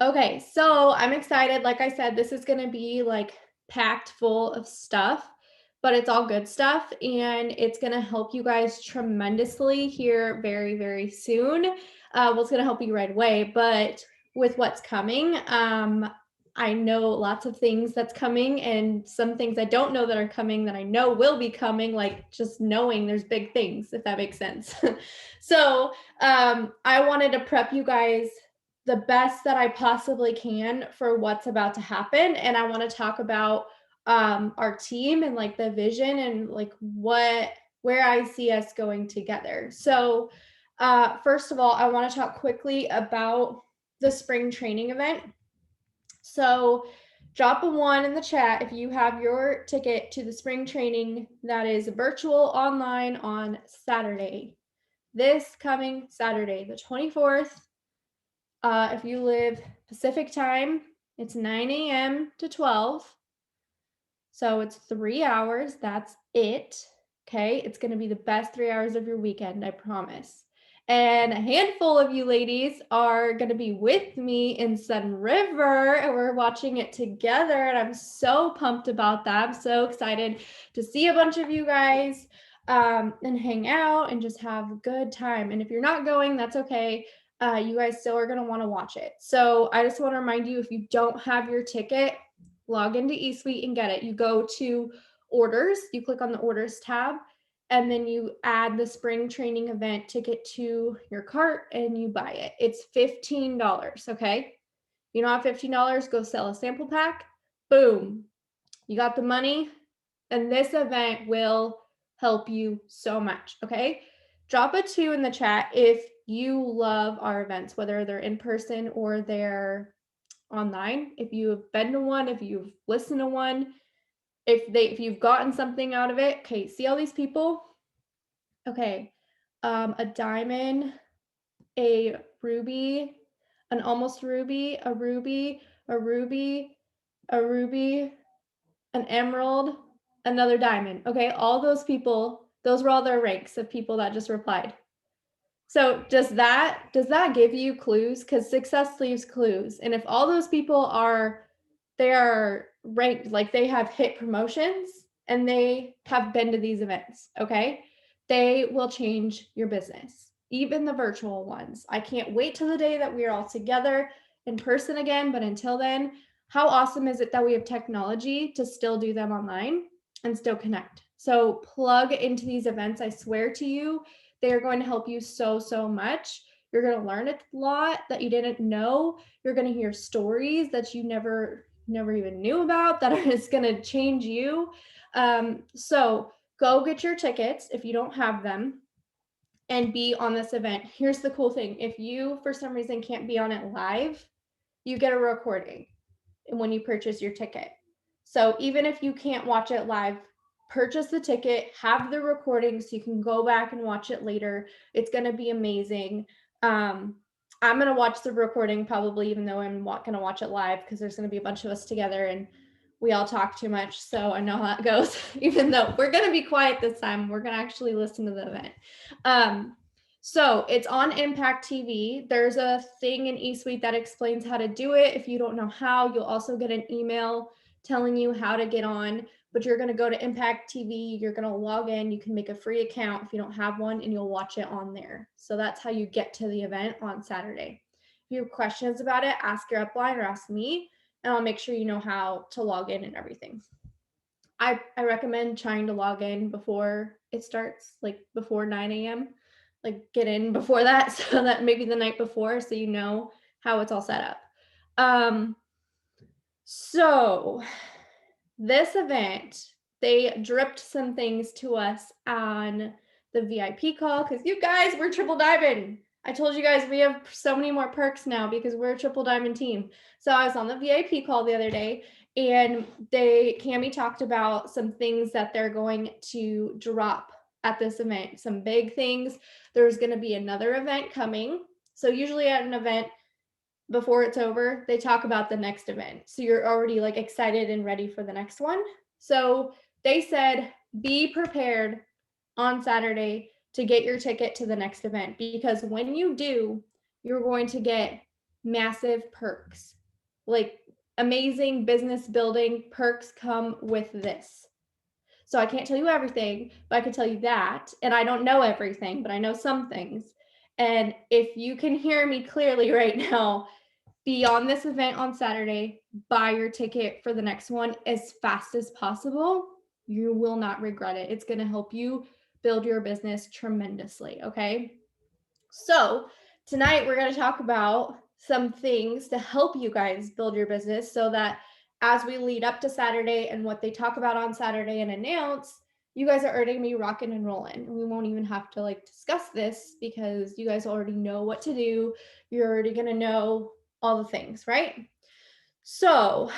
Okay, so I'm excited. Like I said, this is going to be like packed full of stuff, but it's all good stuff and it's going to help you guys tremendously here very, very soon. Well, it's going to help you right away, but with what's coming, I know lots of things that's coming and some things I don't know that are coming that I know will be coming, like just knowing there's big things, if that makes sense. So I wanted to prep you guys the best that I possibly can for what's about to happen. And I want to talk about our team and like the vision and like where I see us going together. So first of all, I want to talk quickly about the spring training event. So drop a 1 in the chat if you have your ticket to the spring training that is virtual online on Saturday. This coming Saturday, the 24th. If you live Pacific time, it's 9 a.m. to 12. So it's 3 hours. That's it. Okay. It's going to be the best 3 hours of your weekend, I promise. And a handful of you ladies are going to be with me in Sun River, and we're watching it together. And I'm so pumped about that. I'm so excited to see a bunch of you guys and hang out and just have a good time. And if you're not going, that's okay. You guys still are going to want to watch it. So I just want to remind you, if you don't have your ticket, log into eSuite and get it. You go to orders, you click on the orders tab, and then you add the spring training event ticket to your cart and you buy it. It's $15, okay? You don't have $15, go sell a sample pack. Boom. You got the money, and this event will help you so much, okay? Drop a 2 in the chat if you love our events, whether they're in person or they're online. If you have been to one, if you've listened to one, if you've gotten something out of it. Okay, see all these people? Okay. A diamond, a ruby, an almost ruby, a ruby, a ruby, a ruby, an emerald, another diamond. Okay, all those people, those were all their ranks of people that just replied. So does that give you clues? Because success leaves clues. And if all those people they are ranked, like they have hit promotions and they have been to these events, okay? They will change your business, even the virtual ones. I can't wait till the day that we are all together in person again. But until then, how awesome is it that we have technology to still do them online and still connect? So plug into these events. I swear to you, they are going to help you so, so much. You're going to learn a lot that you didn't know. You're going to hear stories that you never even knew about that are just going to change you. So go get your tickets if you don't have them and be on this event. Here's the cool thing. If you, for some reason, can't be on it live, you get a recording when you purchase your ticket. So even if you can't watch it live, purchase the ticket, have the recording so you can go back and watch it later. It's going to be amazing. I'm going to watch the recording probably, even though I'm not going to watch it live, because there's going to be a bunch of us together and we all talk too much. So I know how that goes, even though we're going to be quiet this time. We're going to actually listen to the event. So it's on Impact TV. There's a thing in eSuite that explains how to do it. If you don't know how, you'll also get an email telling you how to get on, but you're going to go to Impact TV. You're going to log in. You can make a free account if you don't have one, and you'll watch it on there. So that's how you get to the event on Saturday. If you have questions about it, ask your upline or ask me, and I'll make sure you know how to log in and everything. I recommend trying to log in before it starts, like before 9 a.m. Like get in before that, so that maybe the night before, so you know how it's all set up. So this event, they dripped some things to us on the VIP call, because you guys, we're triple diamond. I told you guys we have so many more perks now because we're a triple diamond team. So I was on the VIP call the other day, and Cami talked about some things that they're going to drop at this event, some big things. There's going to be another event coming. So usually at an event, before it's over, they talk about the next event. So you're already like excited and ready for the next one. So they said, be prepared on Saturday to get your ticket to the next event, because when you do, you're going to get massive perks, like amazing business building perks come with this. So I can't tell you everything, but I can tell you that. And I don't know everything, but I know some things. And if you can hear me clearly right now, be on this event on Saturday, buy your ticket for the next one as fast as possible. You will not regret it. It's going to help you build your business tremendously. Okay. So tonight we're going to talk about some things to help you guys build your business so that as we lead up to Saturday and what they talk about on Saturday and announce, you guys are already gonna be rocking and rolling. We won't even have to like discuss this because you guys already know what to do. You're already gonna know all the things, right? So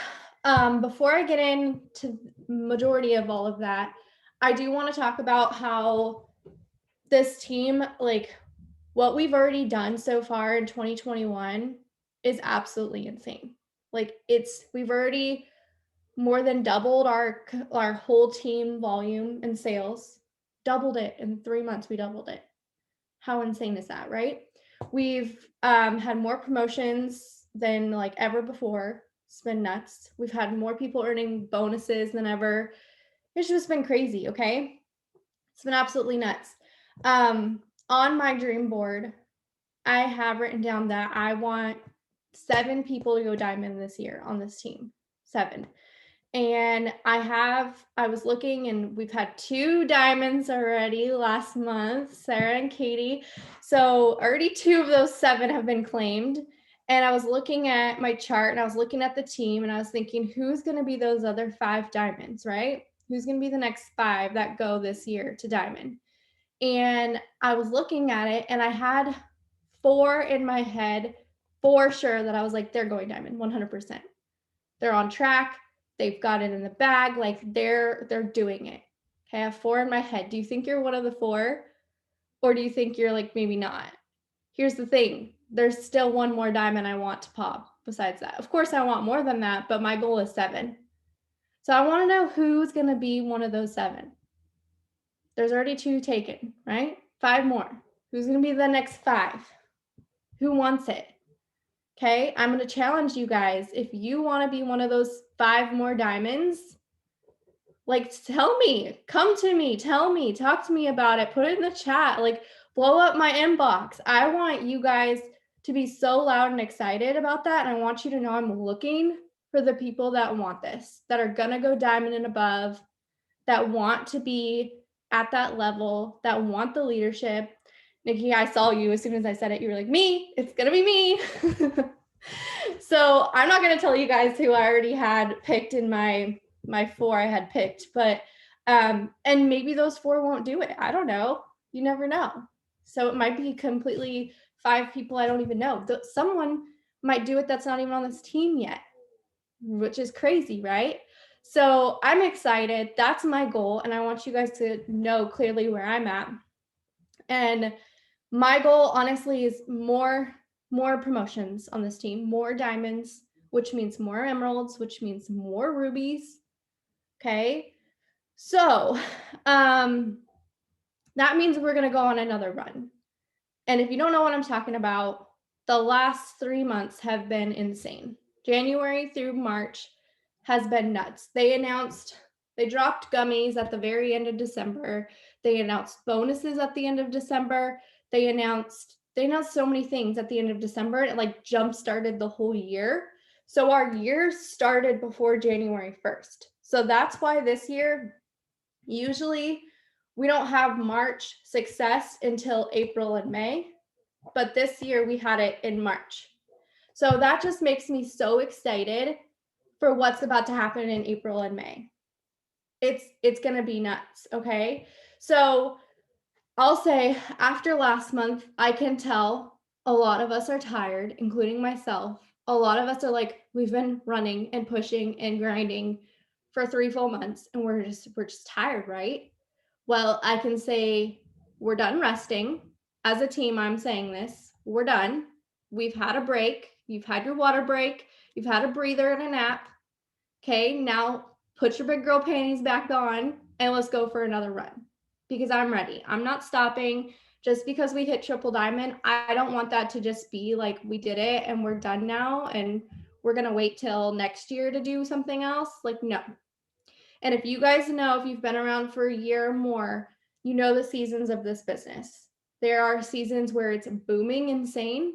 before I get into majority of all of that, I do want to talk about how this team, like what we've already done so far in 2021 is absolutely insane. Like we've already more than doubled our whole team volume and sales. Doubled it in 3 months. We doubled it. How insane is that, right? We've had more promotions than like ever before. It's been nuts. We've had more people earning bonuses than ever. It's just been crazy, okay? It's been absolutely nuts. On my dream board, I have written down that I want 7 people to go diamond this year on this team. 7. And I was looking and we've had 2 diamonds already last month, Sarah and Katie. So already 2 of those 7 have been claimed. And I was looking at my chart and I was looking at the team and I was thinking, who's going to be those other 5 diamonds, right? Who's going to be the next 5 that go this year to diamond? And I was looking at it and I had 4 in my head for sure that I was like, they're going diamond 100%. They're on track. They've got it in the bag. Like they're doing it. Okay, I have 4 in my head. Do you think you're one of the 4? Or do you think you're like maybe not? Here's the thing. There's still one more diamond I want to pop besides that. Of course, I want more than that, but my goal is 7. So I want to know who's going to be one of those 7. There's already 2 taken, right? 5 more. Who's going to be the next 5? Who wants it? Okay, I'm going to challenge you guys. If you want to be one of those 5 more diamonds, like tell me, come to me, tell me, talk to me about it, put it in the chat, like blow up my inbox. I want you guys to be so loud and excited about that. And I want you to know I'm looking for the people that want this, that are going to go diamond and above, that want to be at that level, that want the leadership. Nikki, I saw you as soon as I said it. You were like, me, it's going to be me. So I'm not going to tell you guys who I already had picked in my 4 I had picked, but and maybe those 4 won't do it. I don't know. You never know. So it might be completely 5 people I don't even know. Someone might do it that's not even on this team yet, which is crazy, right? So I'm excited. That's my goal. And I want you guys to know clearly where I'm at. And my goal, honestly, is more promotions on this team, more diamonds, which means more emeralds, which means more rubies. Okay. So that means we're going to go on another run. And if you don't know what I'm talking about, the last 3 months have been insane. January through March has been nuts. They dropped gummies at the very end of December. They announced bonuses at the end of December. They announced so many things at the end of December. It like jump started the whole year. So our year started before January 1st. So that's why this year, usually we don't have March success until April and May, but this year we had it in March. So that just makes me so excited for what's about to happen in April and May. It's going to be nuts, okay? So I'll say after last month, I can tell a lot of us are tired, including myself. A lot of us are like, we've been running and pushing and grinding for 3 full months and we're just tired, right? Well, I can say we're done resting. As a team, I'm saying this. We're done. We've had a break. You've had your water break. You've had a breather and a nap. Okay, now put your big girl panties back on and let's go for another run because I'm ready. I'm not stopping. Just because we hit triple diamond, I don't want that to just be like we did it and we're done now and we're going to wait till next year to do something else. Like, no. And if you guys know, if you've been around for a year or more, you know the seasons of this business. There are seasons where it's booming, insane,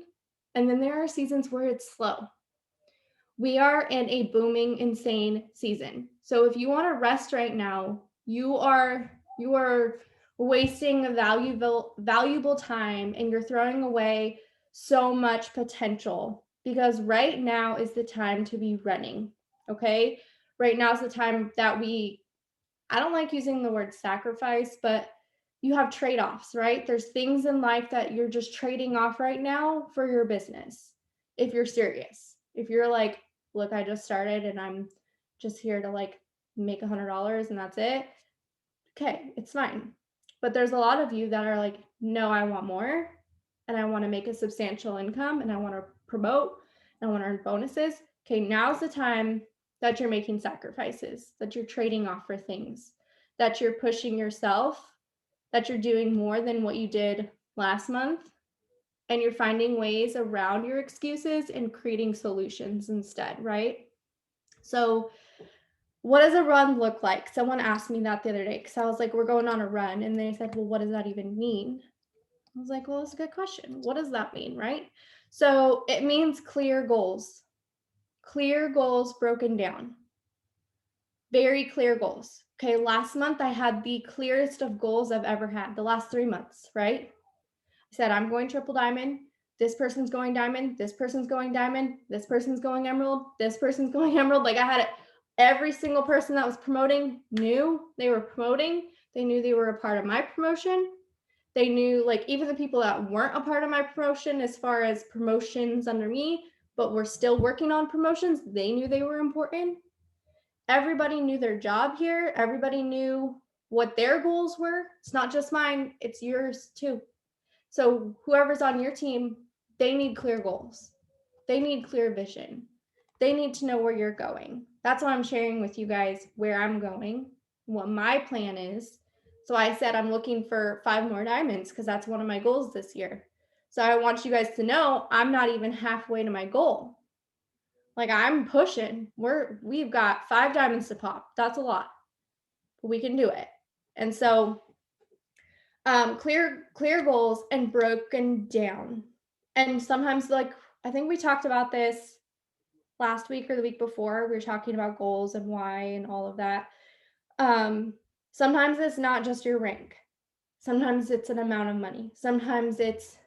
and then there are seasons where it's slow. We are in a booming, insane season. So if you want to rest right now, you are wasting a valuable time, and you're throwing away so much potential, because right now is the time to be running. Okay? Right now is the time that I don't like using the word sacrifice, but you have trade-offs, right? There's things in life that you're just trading off right now for your business. If you're serious, if you're like, look, I just started and I'm just here to like make $100 and that's it. Okay, it's fine. But there's a lot of you that are like, no, I want more and I want to make a substantial income and I want to promote and I want to earn bonuses. Okay, now's the time that you're making sacrifices, that you're trading off for things, that you're pushing yourself, that you're doing more than what you did last month, and you're finding ways around your excuses and creating solutions instead, right? So, what does a run look like? Someone asked me that the other day because I was like, we're going on a run. And they said, well, what does that even mean? I was like, well, that's a good question. What does that mean, right? So it means clear goals broken down, very clear goals. Okay, last month I had the clearest of goals I've ever had, the last 3 months, right? I said, I'm going triple diamond. This person's going diamond. This person's going diamond. This person's going emerald. This person's going emerald. Like I had it. Every single person that was promoting knew they were promoting. They knew they were a part of my promotion. They knew, like, even the people that weren't a part of my promotion as far as promotions under me, but were still working on promotions, they knew they were important. Everybody knew their job here. Everybody knew what their goals were. It's not just mine, it's yours too. So whoever's on your team, they need clear goals. They need clear vision. They need to know where you're going. That's why I'm sharing with you guys where I'm going, what my plan is. So I said I'm looking for 5 more diamonds because that's one of my goals this year. So I want you guys to know I'm not even halfway to my goal. Like I'm pushing. We've got 5 diamonds to pop. That's a lot. But we can do it. And so clear goals and broken down. And sometimes, like, I think we talked about this last week or the week before. We were talking about goals and why and all of that. Sometimes it's not just your rank. Sometimes it's an amount of money. Sometimes it's,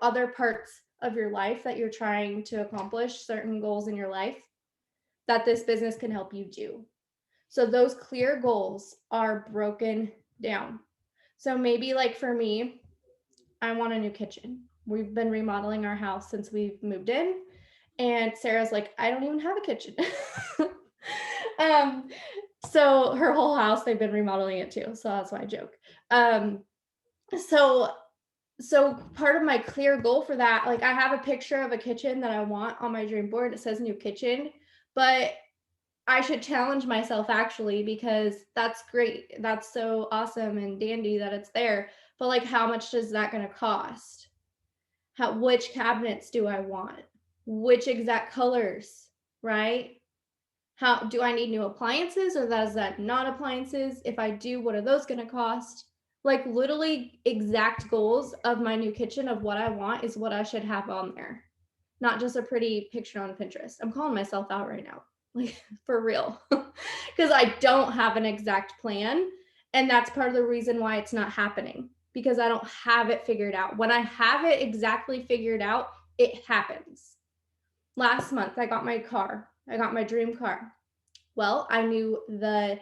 other parts of your life that you're trying to accomplish, certain goals in your life that this business can help you do. So those clear goals are broken down. So maybe, like, for me, I want a new kitchen. We've been remodeling our house since we've moved in. And Sarah's like, I don't even have a kitchen. So her whole house, they've been remodeling it too. So that's why I joke. So part of my clear goal for that, like I have a picture of a kitchen that I want on my dream board. It says new kitchen, but I should challenge myself actually, because that's great. That's so awesome and dandy that it's there. But like, how much is that going to cost? Which cabinets do I want? Which exact colors, right? How do I need new appliances, or is that not appliances? If I do, what are those going to cost? Like literally exact goals of my new kitchen of what I want is what I should have on there. Not just a pretty picture on Pinterest. I'm calling myself out right now. Like for real. Because I don't have an exact plan. And that's part of the reason why it's not happening, because I don't have it figured out. When I have it exactly figured out, it happens. Last month, I got my car. I got my dream car. Well, I knew the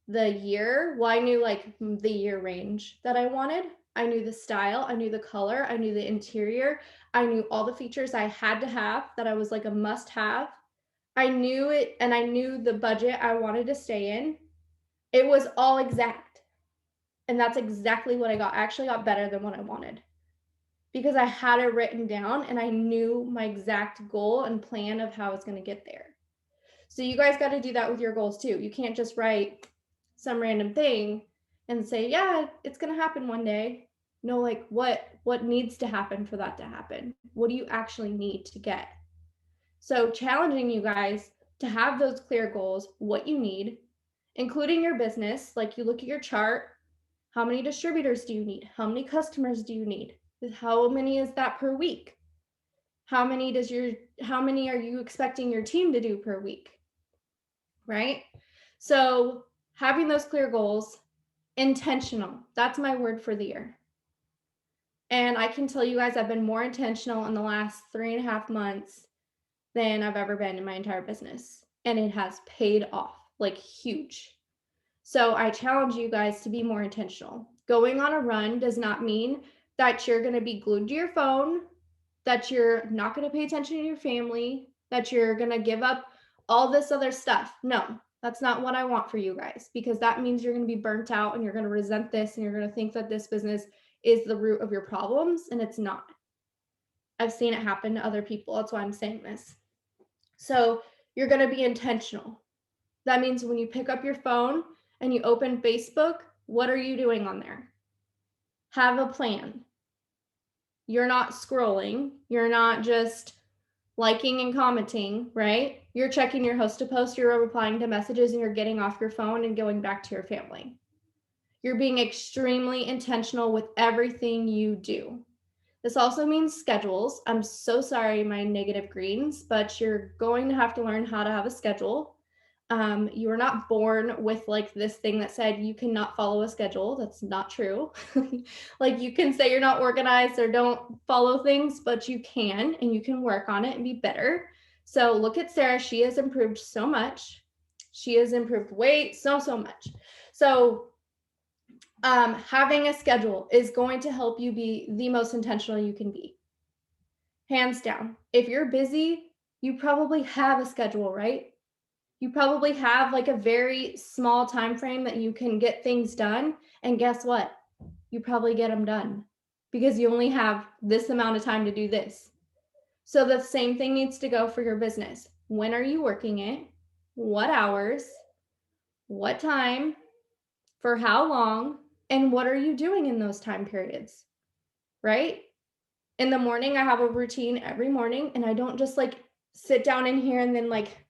year. Well, I knew like the year range that I wanted. I knew the style. I knew the color. I knew the interior. I knew all the features I had to have that I was like a must have. I knew it, and I knew the budget I wanted to stay in. It was all exact. And that's exactly what I got. I actually got better than what I wanted, because I had it written down and I knew my exact goal and plan of how I was going to get there. So you guys got to do that with your goals too. You can't just write some random thing and say, yeah, it's going to happen one day. Know like what needs to happen for that to happen. What do you actually need to get? So challenging you guys to have those clear goals, what you need, including your business. Like you look at your chart, how many distributors do you need? How many customers do you need? How many is that per week? How many are you expecting your team to do per week? Right? So having those clear goals, intentional. That's my word for the year. And I can tell you guys, I've been more intentional in the last 3.5 months than I've ever been in my entire business. And it has paid off like huge. So I challenge you guys to be more intentional. Going on a run does not mean that you're going to be glued to your phone, that you're not going to pay attention to your family, that you're going to give up all this other stuff. No, that's not what I want for you guys, because that means you're going to be burnt out and you're going to resent this and you're going to think that this business is the root of your problems, and it's not. I've seen it happen to other people. That's why I'm saying this. So you're going to be intentional. That means when you pick up your phone and you open Facebook, what are you doing on there? Have a plan. You're not scrolling. You're not just liking and commenting, right? You're checking your host to post, you're replying to messages, and you're getting off your phone and going back to your family. You're being extremely intentional with everything you do. This also means schedules. I'm so sorry, my negative greens, but you're going to have to learn how to have a schedule. You were not born with like this thing that said you cannot follow a schedule. That's not true. Like you can say you're not organized or don't follow things, but you can, and you can work on it and be better. So look at Sarah. She has improved so much. She has improved weight so much. So having a schedule is going to help you be the most intentional you can be. Hands down. If you're busy, you probably have a schedule, right? You probably have like a very small time frame that you can get things done. And guess what? You probably get them done because you only have this amount of time to do this. So the same thing needs to go for your business. When are you working it? What hours? What time? For how long? And what are you doing in those time periods? Right? In the morning, I have a routine every morning, and I don't just like sit down in here and then like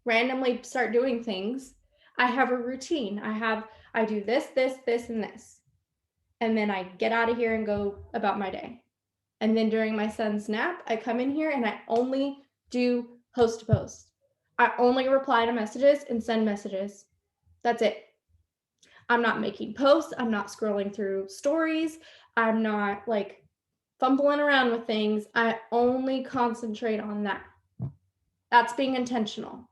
randomly start doing things. I have a routine. I do this, and this. And then I get out of here and go about my day. And then during my son's nap, I come in here and I only do post to post. I only reply to messages and send messages. That's it. I'm not making posts. I'm not scrolling through stories. I'm not like fumbling around with things. I only concentrate on that. That's being intentional.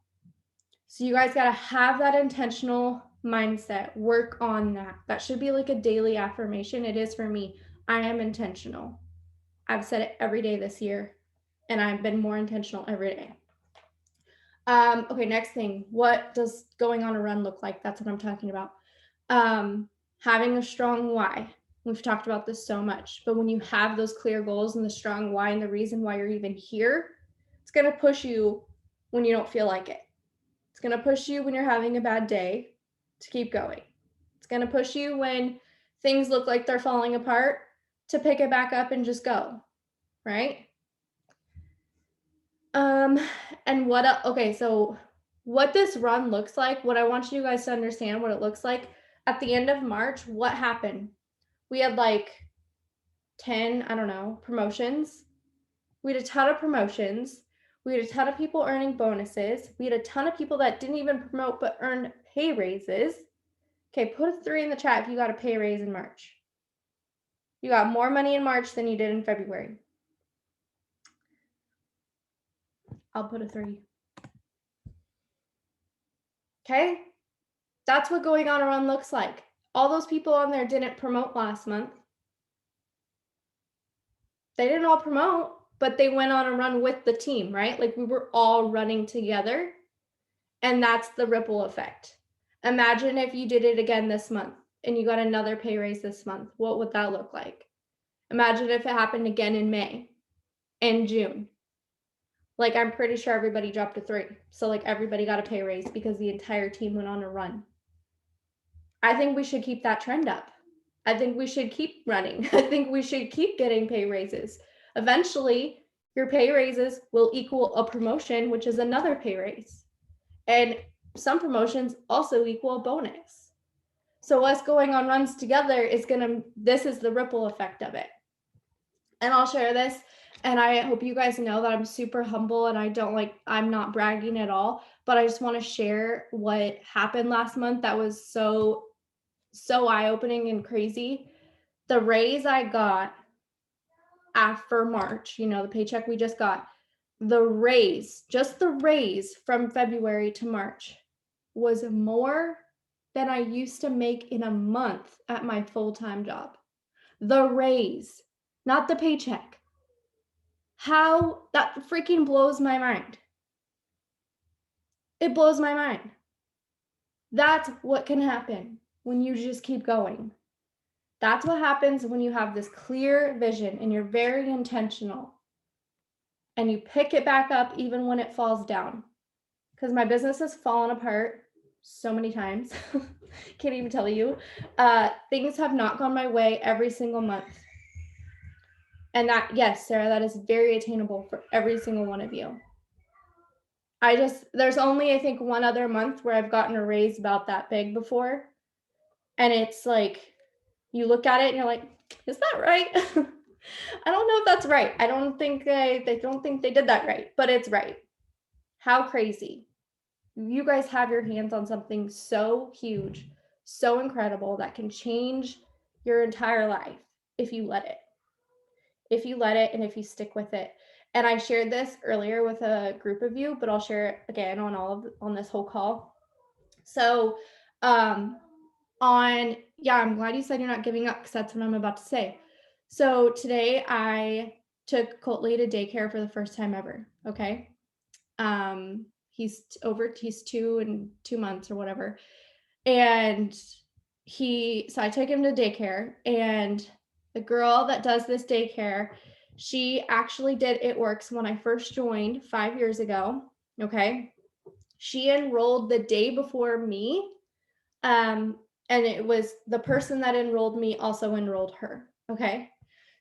So you guys got to have that intentional mindset. Work on that. That should be like a daily affirmation. It is for me. I am intentional. I've said it every day this year, and I've been more intentional every day. Okay, next thing. What does going on a run look like? That's what I'm talking about. Having a strong why. We've talked about this so much, but when you have those clear goals and the strong why and the reason why you're even here, it's going to push you when you don't feel like it. It's going to push you when you're having a bad day to keep going. It's going to push you when things look like they're falling apart to pick it back up and just go, right? And okay, so what this run looks like, what I want you guys to understand what it looks like at the end of March, what happened? We had like 10, I don't know, promotions. We had a ton of promotions. We had a ton of people earning bonuses. We had a ton of people that didn't even promote but earned pay raises. Okay, put a 3 in the chat if you got a pay raise in March. You got more money in March than you did in February. I'll put a 3. Okay? That's what going on a run looks like. All those people on there didn't promote last month. They didn't all promote, but they went on a run with the team, right? Like we were all running together, and that's the ripple effect. Imagine if you did it again this month and you got another pay raise this month. What would that look like? Imagine if it happened again in May and June. Like I'm pretty sure everybody dropped a 3. So like everybody got a pay raise because the entire team went on a run. I think we should keep that trend up. I think we should keep running. I think we should keep getting pay raises. Eventually, your pay raises will equal a promotion, which is another pay raise. And some promotions also equal a bonus. So us going on runs together this is the ripple effect of it. And I'll share this. And I hope you guys know that I'm super humble and I'm not bragging at all, but I just want to share what happened last month that was so eye-opening and crazy. The raise I got after March, the paycheck we just got, just the raise from February to March was more than I used to make in a month at my full-time job. The raise, not the paycheck. How that freaking blows my mind. It blows my mind. That's what can happen when you just keep going. That's what happens when you have this clear vision and you're very intentional and you pick it back up even when it falls down. Because my business has fallen apart so many times. Can't even tell you. Things have not gone my way every single month. And yes, Sarah, that is very attainable for every single one of you. There's only, I think, one other month where I've gotten a raise about that big before. And it's like, you look at it and you're like, is that right? I don't know if that's right. I don't think they don't think they did that right, but it's right. How crazy. You guys have your hands on something so huge, so incredible that can change your entire life if you let it. If you let it and if you stick with it. And I shared this earlier with a group of you, but I'll share it again on this whole call. So, I'm glad you said you're not giving up because that's what I'm about to say. So today I took Cotley to daycare for the first time ever. Okay. He's 2 and 2 months or whatever. And so I took him to daycare, and the girl that does this daycare, she actually did It Works when I first joined 5 years ago. Okay. She enrolled the day before me. And it was the person that enrolled me also enrolled her. Okay.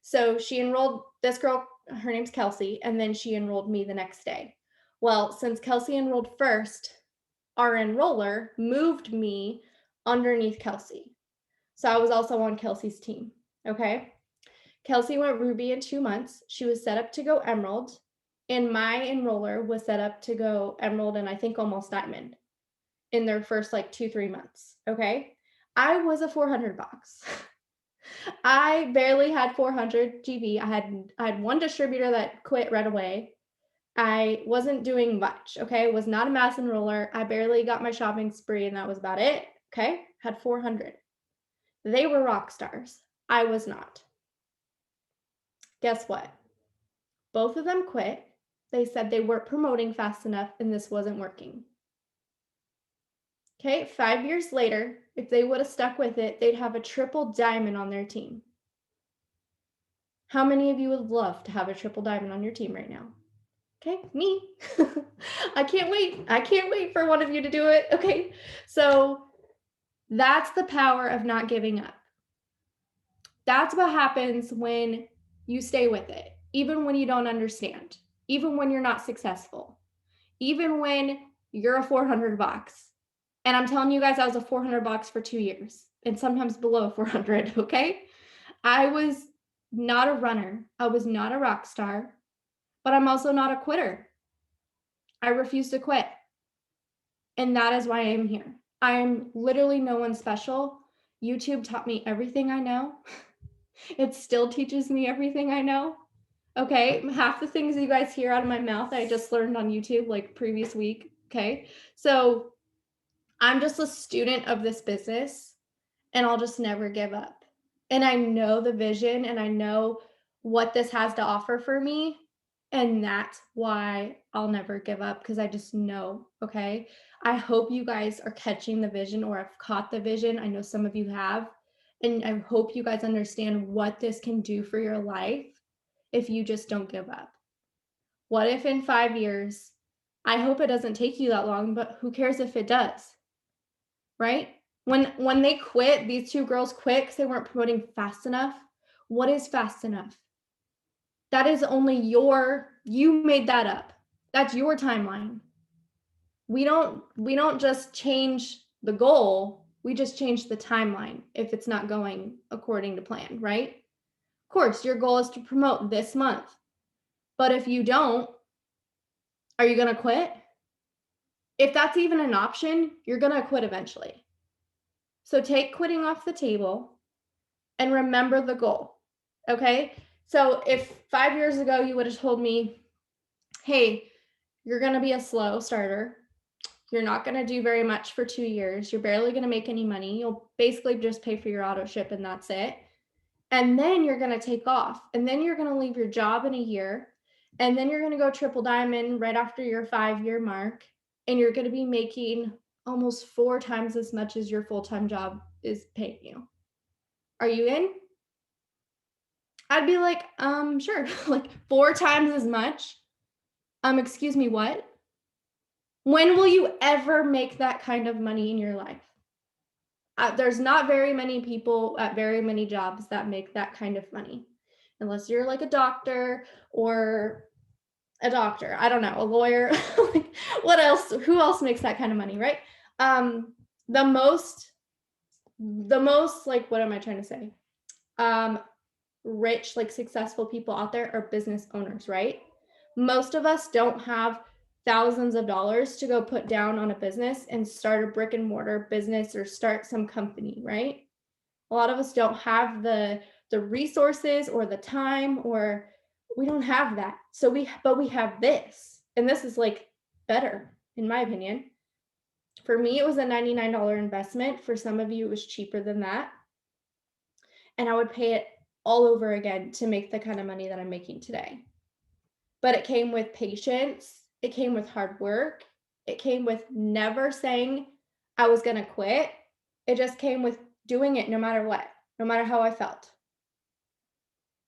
So she enrolled this girl, her name's Kelsey, and then she enrolled me the next day. Well, since Kelsey enrolled first, our enroller moved me underneath Kelsey. So I was also on Kelsey's team. Okay. Kelsey went Ruby in 2 months. She was set up to go Emerald, and my enroller was set up to go Emerald and I think almost Diamond in their first 2-3 months. Okay. I was a 400 box. I barely had 400 GB. I had one distributor that quit right away. I wasn't doing much. Okay. Was not a mass enroller. I barely got my shopping spree and that was about it. Okay. Had 400. They were rock stars. I was not. Guess what? Both of them quit. They said they weren't promoting fast enough and this wasn't working. Okay, 5 years later, if they would have stuck with it, they'd have a triple diamond on their team. How many of you would love to have a triple diamond on your team right now? Okay, me. I can't wait. I can't wait for one of you to do it. Okay, so that's the power of not giving up. That's what happens when you stay with it, even when you don't understand, even when you're not successful, even when you're a 400 box. And I'm telling you guys, I was a 400 box for 2 years and sometimes below 400. Okay. I was not a runner. I was not a rock star, but I'm also not a quitter. I refuse to quit. And that is why I am here. I'm literally no one special. YouTube taught me everything I know. It still teaches me everything I know. Okay. Half the things you guys hear out of my mouth, I just learned on YouTube previous week. Okay. So I'm just a student of this business and I'll just never give up. And I know the vision and I know what this has to offer for me. And that's why I'll never give up because I just know. Okay. I hope you guys are catching the vision or have caught the vision. I know some of you have. And I hope you guys understand what this can do for your life if you just don't give up. What if in 5 years, I hope it doesn't take you that long, but who cares if it does? Right? When they quit, these two girls quit because they weren't promoting fast enough. What is fast enough? That is only you made that up. That's your timeline. We don't just change the goal, we just change the timeline if it's not going according to plan, right? Of course, your goal is to promote this month. But if you don't, are you going to quit? If that's even an option, you're going to quit eventually. So take quitting off the table and remember the goal. Okay? So if 5 years ago you would have told me, "Hey, you're going to be a slow starter. You're not going to do very much for 2 years. You're barely going to make any money. You'll basically just pay for your auto ship and that's it. And then you're going to take off. And then you're going to leave your job in a year. And then you're going to go triple diamond right after your 5-year mark. And you're going to be making almost 4 times as much as your full-time job is paying you. Are you in?" I'd be like, sure. Like 4 times as much. Excuse me, what? When will you ever make that kind of money in your life? There's not very many people at very many jobs that make that kind of money, unless you're like a doctor or a doctor. I don't know, a lawyer. Like, what else? Who else makes that kind of money, right? Um, the most, like, what am I trying to say? Rich, like successful people out there are business owners, right? Most of us don't have thousands of dollars to go put down on a business and start a brick and mortar business or start some company, right? A lot of us don't have the resources or the time, or we don't have that. So we have this, and this is like better in my opinion. For me, it was a $99 investment. For some of you, it was cheaper than that. And I would pay it all over again to make the kind of money that I'm making today. But it came with patience. It came with hard work. It came with never saying I was going to quit. It just came with doing it no matter what, no matter how I felt.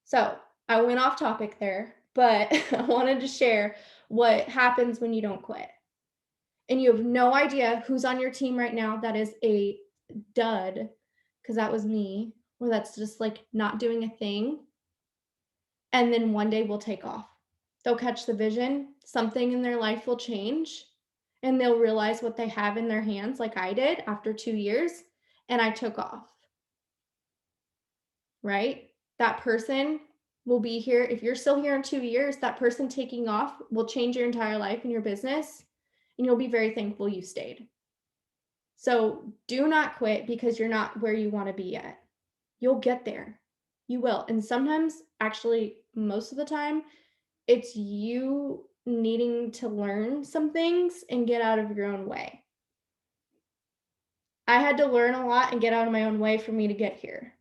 So I went off topic there, but I wanted to share what happens when you don't quit. And you have no idea who's on your team right now that is a dud, because that was me, or that's just like not doing a thing. And then one day we'll take off. They'll catch the vision, something in their life will change, and they'll realize what they have in their hands, like I did after 2 years, and I took off. Right? That person will be here. If you're still here in 2 years, that person taking off will change your entire life and your business, and you'll be very thankful you stayed. So do not quit because you're not where you want to be yet. You'll get there. You will. And sometimes, actually, most of the time, it's you needing to learn some things and get out of your own way. I had to learn a lot and get out of my own way for me to get here.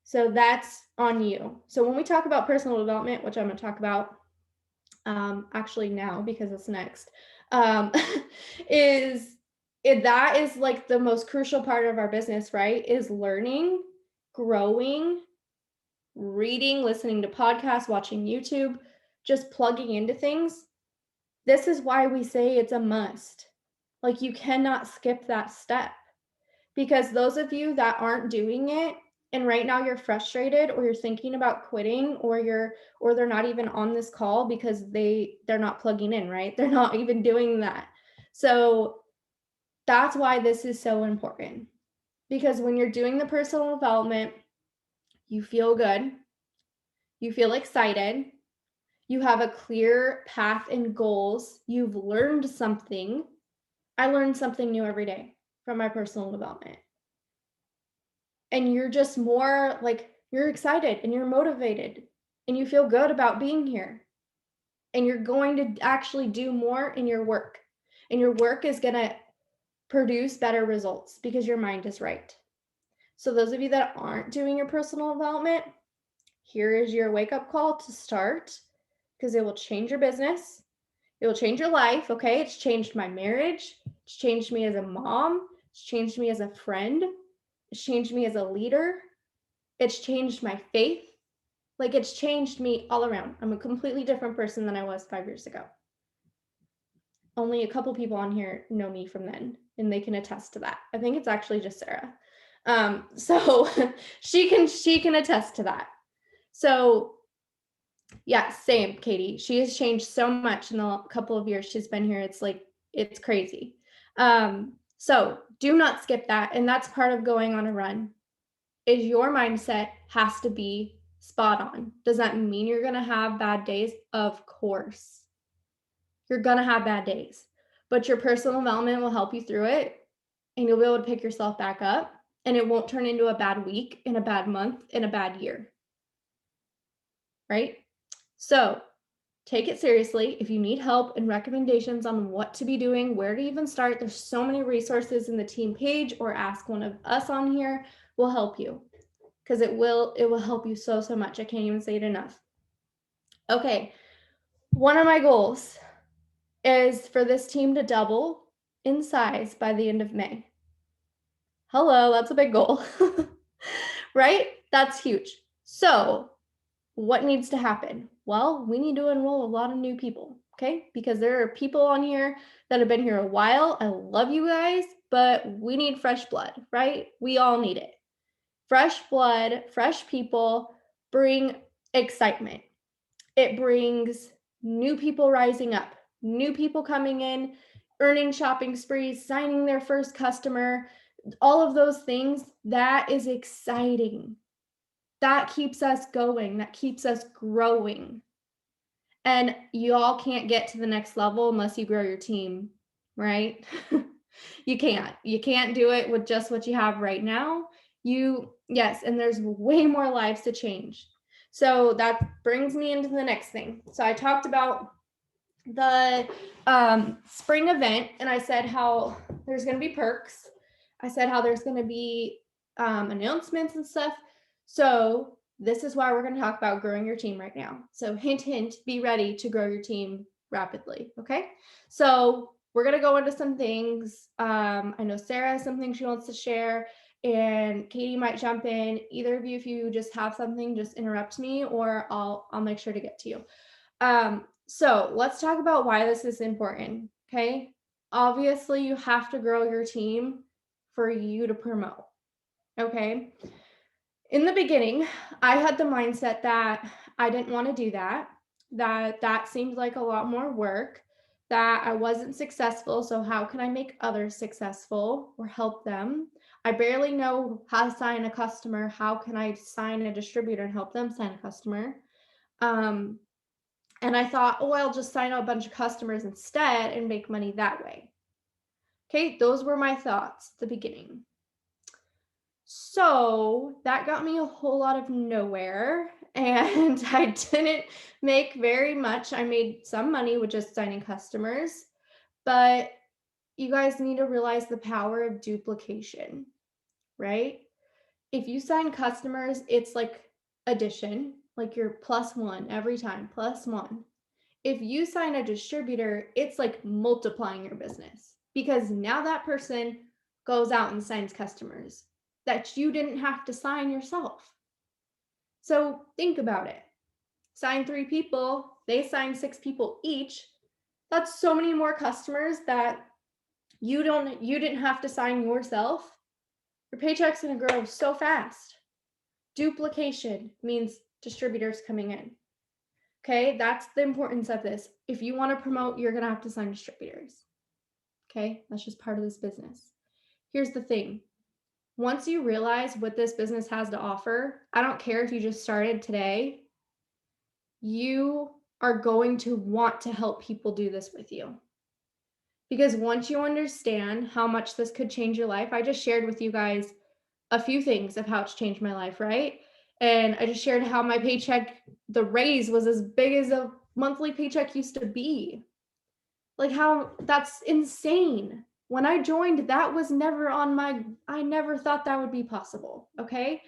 So that's on you. So when we talk about personal development, which I'm going to talk about actually now because it's next, that is like the most crucial part of our business, right? Is learning, growing, reading, listening to podcasts, watching YouTube, just plugging into things. This is why we say it's a must. Like, you cannot skip that step, because those of you that aren't doing it, and right now you're frustrated or you're thinking about quitting, or they're not even on this call because they're not plugging in, right? They're not even doing that. So that's why this is so important, because when you're doing the personal development, you feel good, you feel excited, you have a clear path and goals, you've learned something. I learn something new every day from my personal development. And you're just more like, you're excited and you're motivated and you feel good about being here. And you're going to actually do more in your work. And your work is going to produce better results because your mind is right. So those of you that aren't doing your personal development, here is your wake-up call to start, because it will change your business. It will change your life, okay? It's changed my marriage. It's changed me as a mom. It's changed me as a friend. It's changed me as a leader. It's changed my faith. Like, it's changed me all around. I'm a completely different person than I was 5 years ago. only a couple people on here know me from then, and they can attest to that. I think it's actually just Sarah. So she can attest to that. So yeah, same, Katie. She has changed so much in the couple of years she's been here. It's like it's crazy. So do not skip that, and that's part of going on a run. Is your mindset has to be spot on. Does that mean you're gonna have bad days? Of course. You're gonna have bad days, but your personal development will help you through it, and you'll be able to pick yourself back up, and it won't turn into a bad week, in a bad month, in a bad year, right? So take it seriously. If you need help and recommendations on what to be doing, where to even start, there's so many resources in the team page, or ask one of us on here. Will help you, because it will help you so much. I can't even say it enough. Okay, one of my goals is for this team to double in size by the end of May. Hello, that's a big goal. Right? That's huge. So what needs to happen? Well, we need to enroll a lot of new people, okay? Because there are people on here that have been here a while. I love you guys, but we need fresh blood, right? We all need it. Fresh blood, fresh people bring excitement. It brings new people rising up, new people coming in, earning shopping sprees, signing their first customer, all of those things. That is exciting. That keeps us going, that keeps us growing. And you all can't get to the next level unless you grow your team, right? You can't do it with just what you have right now. Yes, and there's way more lives to change. So that brings me into the next thing. So I talked about the spring event, and I said how there's going to be perks. I said how there's going to be announcements and stuff. So this is why we're going to talk about growing your team right now. So hint, hint, be ready to grow your team rapidly. Okay. So we're going to go into some things. I know Sarah has something she wants to share, and Katie might jump in. Either of you, if you just have something, just interrupt me, or I'll make sure to get to you. So let's talk about why this is important. Okay. Obviously, you have to grow your team for you to promote. Okay. In the beginning, I had the mindset that I didn't want to do that, that seemed like a lot more work, that I wasn't successful. So, how can I make others successful or help them? I barely know how to sign a customer. How can I sign a distributor and help them sign a customer? And I thought, oh, I'll just sign up a bunch of customers instead and make money that way. Okay, those were my thoughts at the beginning. So that got me a whole lot of nowhere, and I didn't make very much. I made some money with just signing customers, but you guys need to realize the power of duplication, right? If you sign customers, it's like addition, like you're plus one every time, plus one. If you sign a distributor, it's like multiplying your business, because now that person goes out and signs customers that you didn't have to sign yourself. So think about it. Sign 3 people, they sign 6 people each. That's so many more customers that you didn't have to sign yourself. Your paycheck's going to grow so fast. Duplication means distributors coming in. Okay, that's the importance of this. If you want to promote, you're going to have to sign distributors. Okay, that's just part of this business. Here's the thing. Once you realize what this business has to offer, I don't care if you just started today, you are going to want to help people do this with you. Because once you understand how much this could change your life, I just shared with you guys a few things of how it's changed my life, right? And I just shared how my paycheck, the raise was as big as a monthly paycheck used to be. Like, how that's insane. When I joined, that was never on my, I never thought that would be possible. Okay.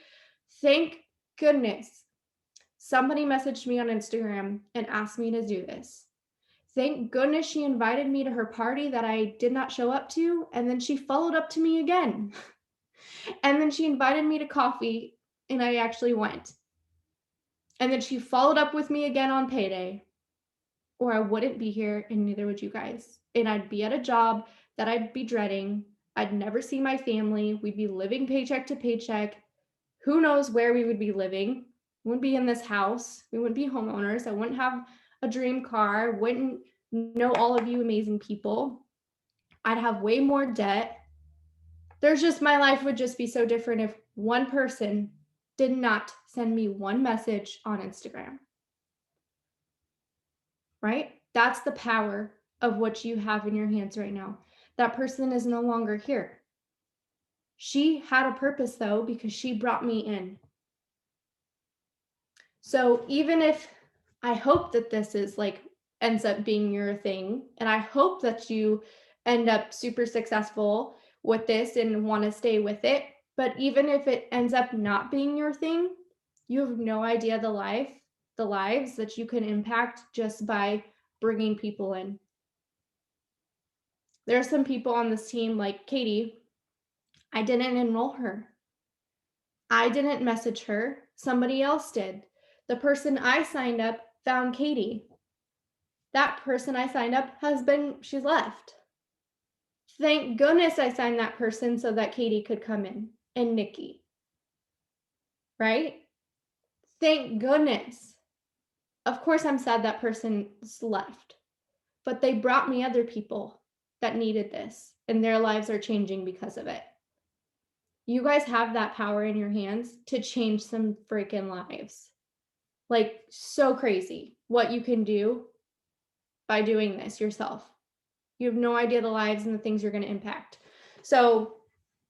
Thank goodness somebody messaged me on Instagram and asked me to do this. Thank goodness she invited me to her party that I did not show up to. And then she followed up to me again. And then she invited me to coffee, and I actually went. And then she followed up with me again on payday. or I wouldn't be here and neither would you guys. And I'd be at a job that I'd be dreading. I'd never see my family. We'd be living paycheck to paycheck. Who knows where we would be living? We wouldn't be in this house. We wouldn't be homeowners. I wouldn't have a dream car. Wouldn't know all of you amazing people. I'd have way more debt. There's just, my life would just be so different if one person did not send me one message on Instagram. Right? That's the power of what you have in your hands right now. That person is no longer here. She had a purpose though, because she brought me in. So even if, I hope that this is like ends up being your thing, and I hope that you end up super successful with this and want to stay with it. But even if it ends up not being your thing, you have no idea the lives that you can impact just by bringing people in. There are some people on this team like Katie. I didn't enroll her. I didn't message her. Somebody else did. The person I signed up found Katie. That person I signed up she's left. Thank goodness I signed that person so that Katie could come in, and Nikki. Right? Thank goodness. Of course, I'm sad that person's left, but they brought me other people that needed this, and their lives are changing because of it. You guys have that power in your hands to change some freaking lives. Like, so crazy what you can do by doing this yourself. You have no idea the lives and the things you're going to impact. So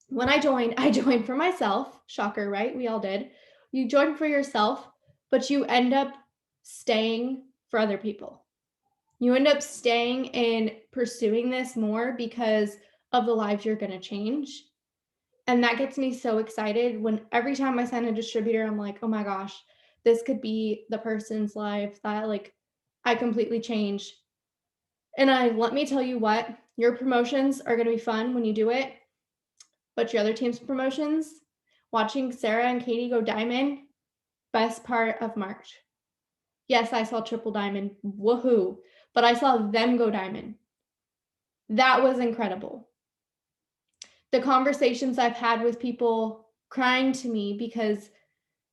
when I joined for myself. Shocker, right? We all did. You join for yourself, but you end up staying for other people. You end up staying and pursuing this more because of the lives you're going to change. And that gets me so excited when every time I sign a distributor, I'm like, oh my gosh, this could be the person's life that like I completely change. And let me tell you what, your promotions are going to be fun when you do it, but your other team's promotions, watching Sarah and Katie go diamond, best part of March. Yes, I saw triple diamond, woohoo, but I saw them go diamond. That was incredible. The conversations I've had with people crying to me because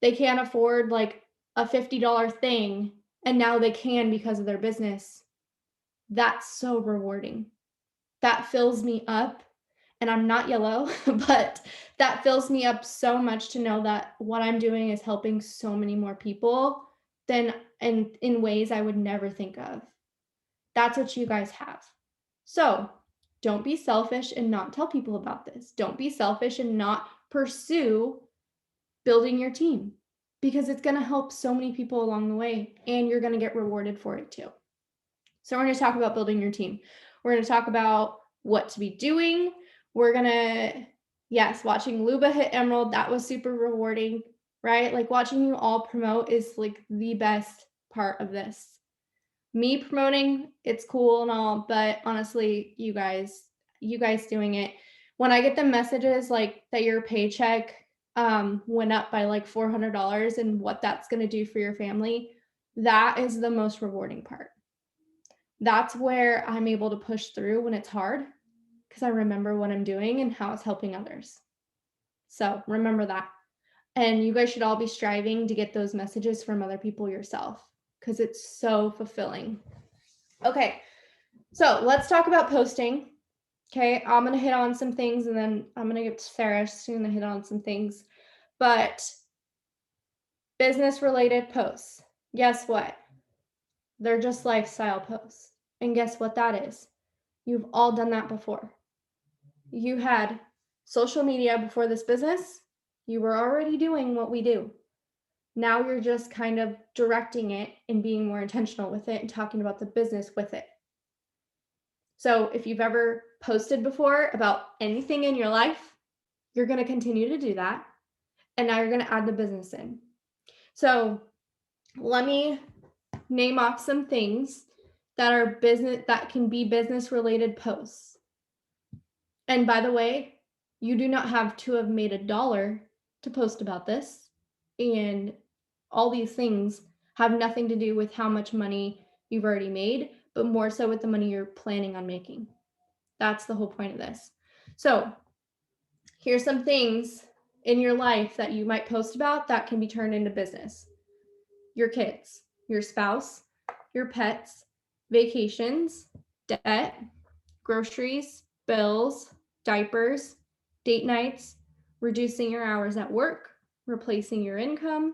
they can't afford like a $50 thing and now they can because of their business. That's so rewarding. That fills me up, and I'm not yellow, but that fills me up so much to know that what I'm doing is helping so many more people than in ways I would never think of. That's what you guys have. So don't be selfish and not tell people about this. Don't be selfish and not pursue building your team, because it's going to help so many people along the way and you're going to get rewarded for it too. So we're going to talk about building your team. We're going to talk about what to be doing. We're going to, yes, watching Luba hit Emerald, that was super rewarding, right? Like watching you all promote is like the best part of this. Me promoting, it's cool and all, but honestly, you guys doing it. When I get the messages like that your paycheck went up by like $400 and what that's going to do for your family, that is the most rewarding part. That's where I'm able to push through when it's hard, because I remember what I'm doing and how it's helping others. So remember that. And you guys should all be striving to get those messages from other people yourself, because it's so fulfilling. Okay, so let's talk about posting. Okay, I'm going to hit on some things and then I'm going to get to Sarah. She's going to hit on some things. But business related posts, guess what? They're just lifestyle posts. And guess what that is? You've all done that before. You had social media before this business. You were already doing what we do. Now you're just kind of directing it and being more intentional with it and talking about the business with it. So if you've ever posted before about anything in your life, you're going to continue to do that. And now you're going to add the business in. So let me name off some things that are business, that can be business related posts. And by the way, you do not have to have made $1 to post about this. And all these things have nothing to do with how much money you've already made, but more so with the money you're planning on making. That's the whole point of this. So here's some things in your life that you might post about that can be turned into business. Your kids, your spouse, your pets, vacations, debt, groceries, bills, diapers, date nights, reducing your hours at work, replacing your income,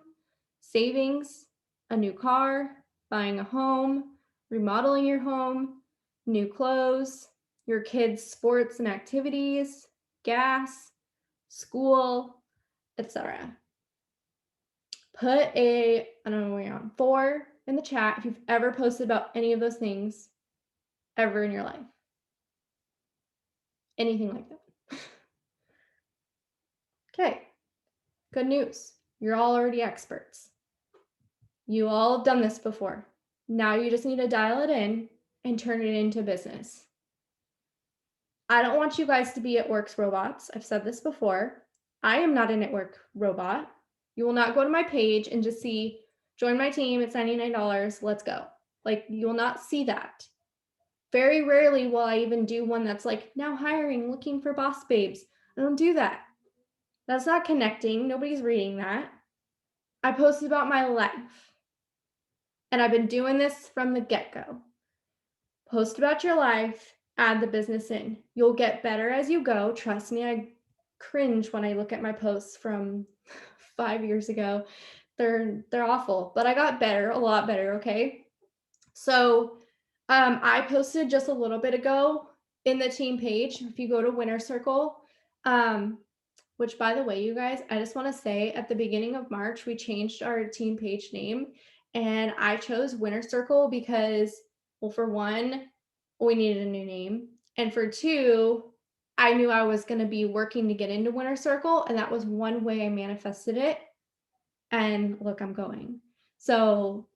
savings, a new car, buying a home, remodeling your home, new clothes, your kids' sports and activities, gas, school, etc. Put I don't know where you're on, 4 in the chat if you've ever posted about any of those things ever in your life. Anything like that. Okay, good news. You're all already experts. You all have done this before. Now you just need to dial it in and turn it into business. I don't want you guys to be It Works robots. I've said this before. I am not an It Work robot. You will not go to my page and just see, join my team, it's $99, let's go. Like, you will not see that. Very rarely will I even do one that's like, now hiring, looking for boss babes. I don't do that. That's not connecting. Nobody's reading that. I post about my life. And I've been doing this from the get-go. Post about your life, add the business in. You'll get better as you go. Trust me, I cringe when I look at my posts from 5 years ago. They're awful, but I got better, a lot better, okay? So I posted just a little bit ago in the team page. If you go to Winner Circle, which by the way, you guys, I just want to say at the beginning of March, we changed our team page name and I chose Winner Circle because, well, for one, we needed a new name. And for two, I knew I was going to be working to get into Winner Circle. And that was one way I manifested it. And look, I'm going. So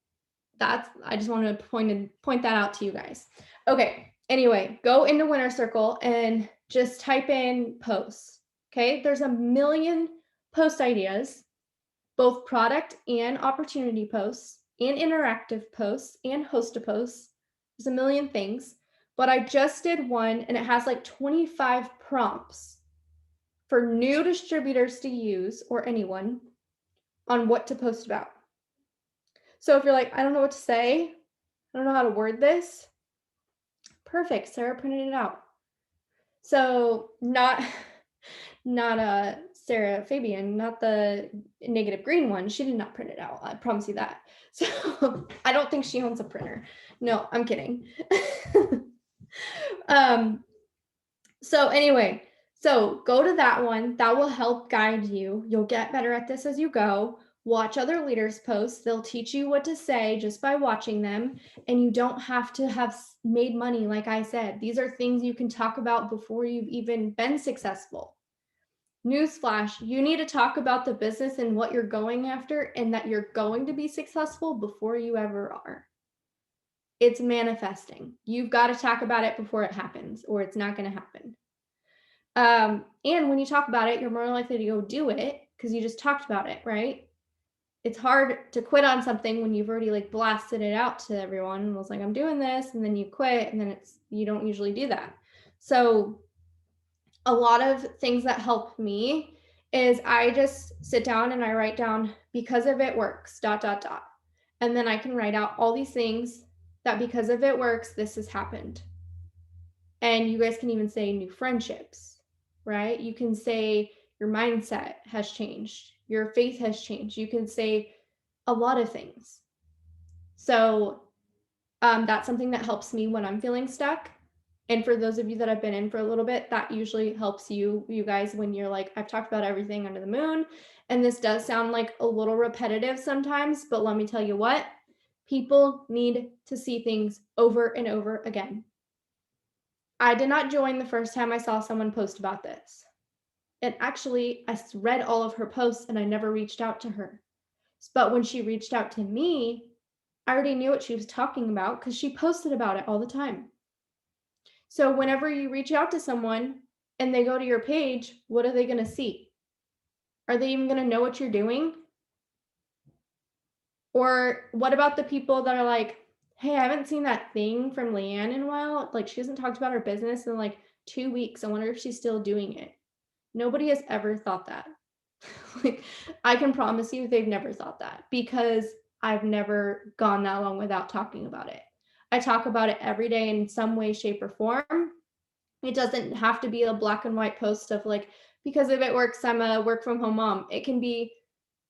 I just want to point that out to you guys. Okay. Anyway, go into Winner Circle and just type in posts. Okay. There's a million post ideas, both product and opportunity posts and interactive posts and host a posts. There's a million things, but I just did one and it has like 25 prompts for new distributors to use or anyone on what to post about. So if you're like, I don't know what to say, I don't know how to word this, perfect, Sarah printed it out. So not Sarah Fabian, not the negative green one. She did not print it out. I promise you that. So I don't think she owns a printer. No, I'm kidding. So anyway, so go to that one. That will help guide you. You'll get better at this as you go. Watch other leaders post. They'll teach you what to say just by watching them. And you don't have to have made money. Like I said, these are things you can talk about before you've even been successful. Newsflash, you need to talk about the business and what you're going after and that you're going to be successful before you ever are. It's manifesting. You've got to talk about it before it happens or it's not going to happen. And when you talk about it, you're more likely to go do it because you just talked about it, right? It's hard to quit on something when you've already like blasted it out to everyone and was like, I'm doing this, and then you quit, and then you don't usually do that. So a lot of things that help me is I just sit down and I write down because of it works, ... And then I can write out all these things that because of it works, this has happened. And you guys can even say new friendships, right? You can say your mindset has changed, your faith has changed. You can say a lot of things. So that's something that helps me when I'm feeling stuck. And for those of you that have been in for a little bit, that usually helps you guys when you're like, I've talked about everything under the moon. And this does sound like a little repetitive sometimes, but let me tell you what, people need to see things over and over again. I did not join the first time I saw someone post about this. And actually, I read all of her posts and I never reached out to her. But when she reached out to me, I already knew what she was talking about because she posted about it all the time. So whenever you reach out to someone and they go to your page, what are they going to see? Are they even going to know what you're doing? Or what about the people that are like, "Hey, I haven't seen that thing from Leanne in a while. Like, she hasn't talked about her business in like 2 weeks. I wonder if she's still doing it." Nobody has ever thought that. Like, I can promise you they've never thought that because I've never gone that long without talking about it. I talk about it every day in some way, shape, or form. It doesn't have to be a black and white post of like, because if it works, I'm a work from home mom. It can be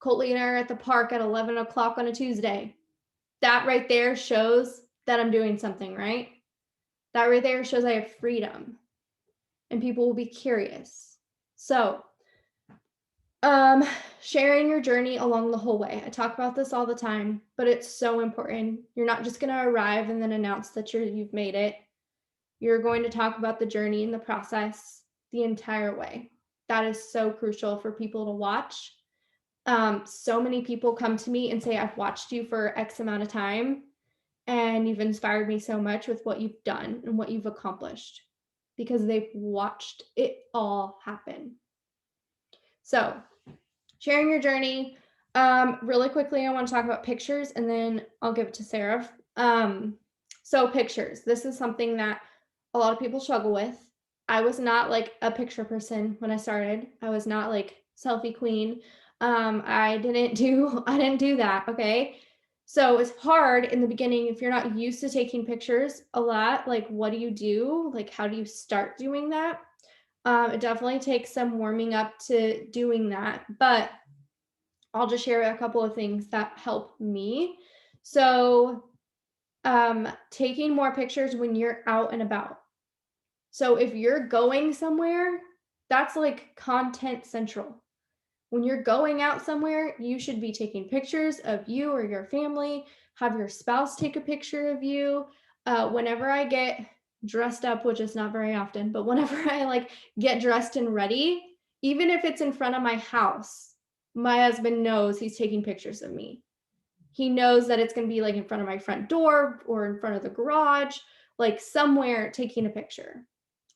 Coltley and I are at the park at 11 o'clock on a Tuesday. That right there shows that I'm doing something, right? That right there shows I have freedom and people will be curious. So, um, sharing your journey along the whole way. I talk about this all the time, but it's so important. You're not just going to arrive and then announce that you've made it. You're going to talk about the journey and the process the entire way. That is so crucial for people to watch. So many people come to me and say, I've watched you for X amount of time, and you've inspired me so much with what you've done and what you've accomplished because they've watched it all happen. So, sharing your journey. Really quickly, I want to talk about pictures and then I'll give it to Sarah. So, pictures. This is something that a lot of people struggle with. I was not like a picture person when I started. I was not like selfie queen. I didn't do that. Okay. So it's hard in the beginning if you're not used to taking pictures a lot. Like, what do you do? Like, how do you start doing that? It definitely takes some warming up to doing that, but I'll just share a couple of things that help me. So, taking more pictures when you're out and about. So, if you're going somewhere, that's like content central. When you're going out somewhere, you should be taking pictures of you or your family, have your spouse take a picture of you. Whenever I get dressed up, which is not very often, but whenever I like get dressed and ready, even if it's in front of my house, my husband knows he's taking pictures of me. He knows that it's going to be like in front of my front door or in front of the garage, like somewhere taking a picture.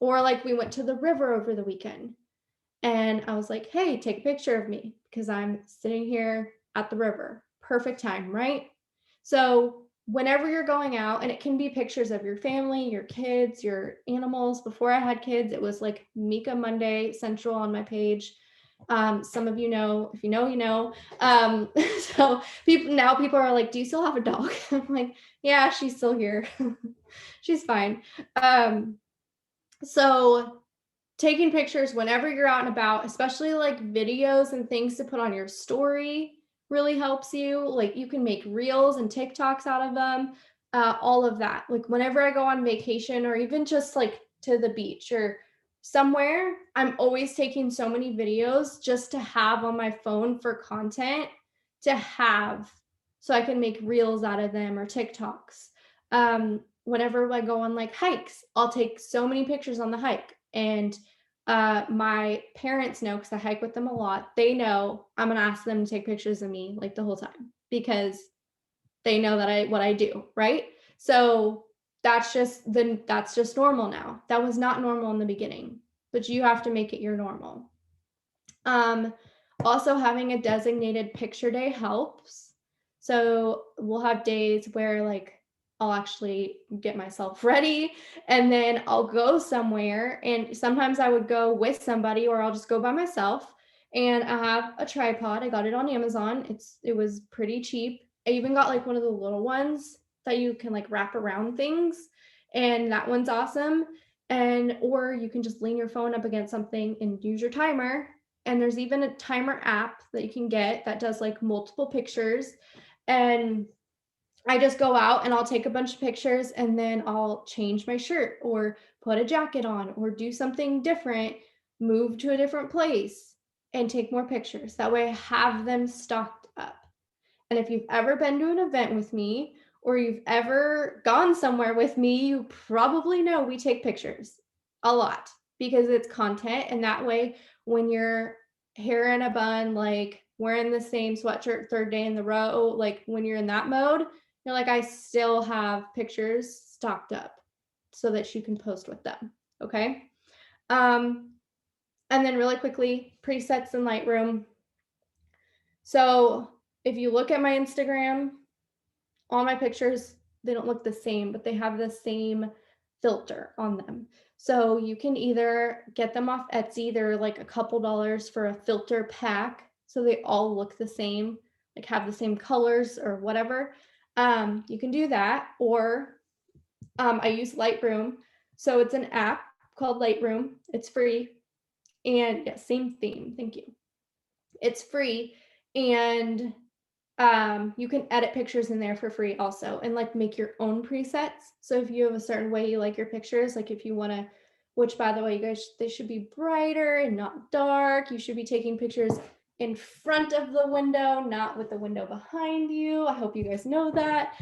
Or like we went to the river over the weekend and I was like, hey, take a picture of me because I'm sitting here at the river. Perfect time, right? So, whenever you're going out, and it can be pictures of your family, your kids, your animals. Before I had kids, it was like Mika Monday Central on my page. Some of you know, if you know, you know. So people are like, "Do you still have a dog?" I'm like, "Yeah, she's still here. She's fine." So taking pictures whenever you're out and about, especially like videos and things to put on your story, really helps you. Like you can make reels and TikToks out of them, all of that. Like whenever I go on vacation or even just like to the beach or somewhere, I'm always taking so many videos just to have on my phone for content to have so I can make reels out of them or TikToks. Whenever I go on like hikes, I'll take so many pictures on the hike. And my parents know because I hike with them a lot. They know I'm gonna ask them to take pictures of me like the whole time because they know that what I do, right? So that's just normal now. That was not normal in the beginning, but you have to make it your normal. Um, Also having a designated picture day helps. So we'll have days where like I'll actually get myself ready and then I'll go somewhere. And sometimes I would go with somebody or I'll just go by myself. And I have a tripod. I got it on Amazon. It was pretty cheap. I even got like one of the little ones that you can like wrap around things. And that one's awesome. And or you can just lean your phone up against something and use your timer, and there's even a timer app that you can get that does like multiple pictures. And I just go out and I'll take a bunch of pictures and then I'll change my shirt or put a jacket on or do something different, move to a different place and take more pictures. That way I have them stocked up. And if you've ever been to an event with me or you've ever gone somewhere with me, you probably know we take pictures a lot because it's content. And that way, when you're hair in a bun, like wearing the same sweatshirt third day in the row, like when you're in that mode, you're like, I still have pictures stocked up so that you can post with them. Okay. Um, and then really quickly, presets in Lightroom. So if you look at my Instagram, all my pictures they don't look the same, but they have the same filter on them. So you can either get them off Etsy. They're like a couple dollars for a filter pack. So they all look the same, like have the same colors or whatever. You can do that. Or I use Lightroom. So it's an app called Lightroom. It's free. And yeah, same theme. Thank you. It's free. And you can edit pictures in there for free also, and like make your own presets. So if you have a certain way you like your pictures, like if you want to, which by the way, you guys, they should be brighter and not dark. You should be taking pictures in front of the window, not with the window behind you. I hope you guys know that.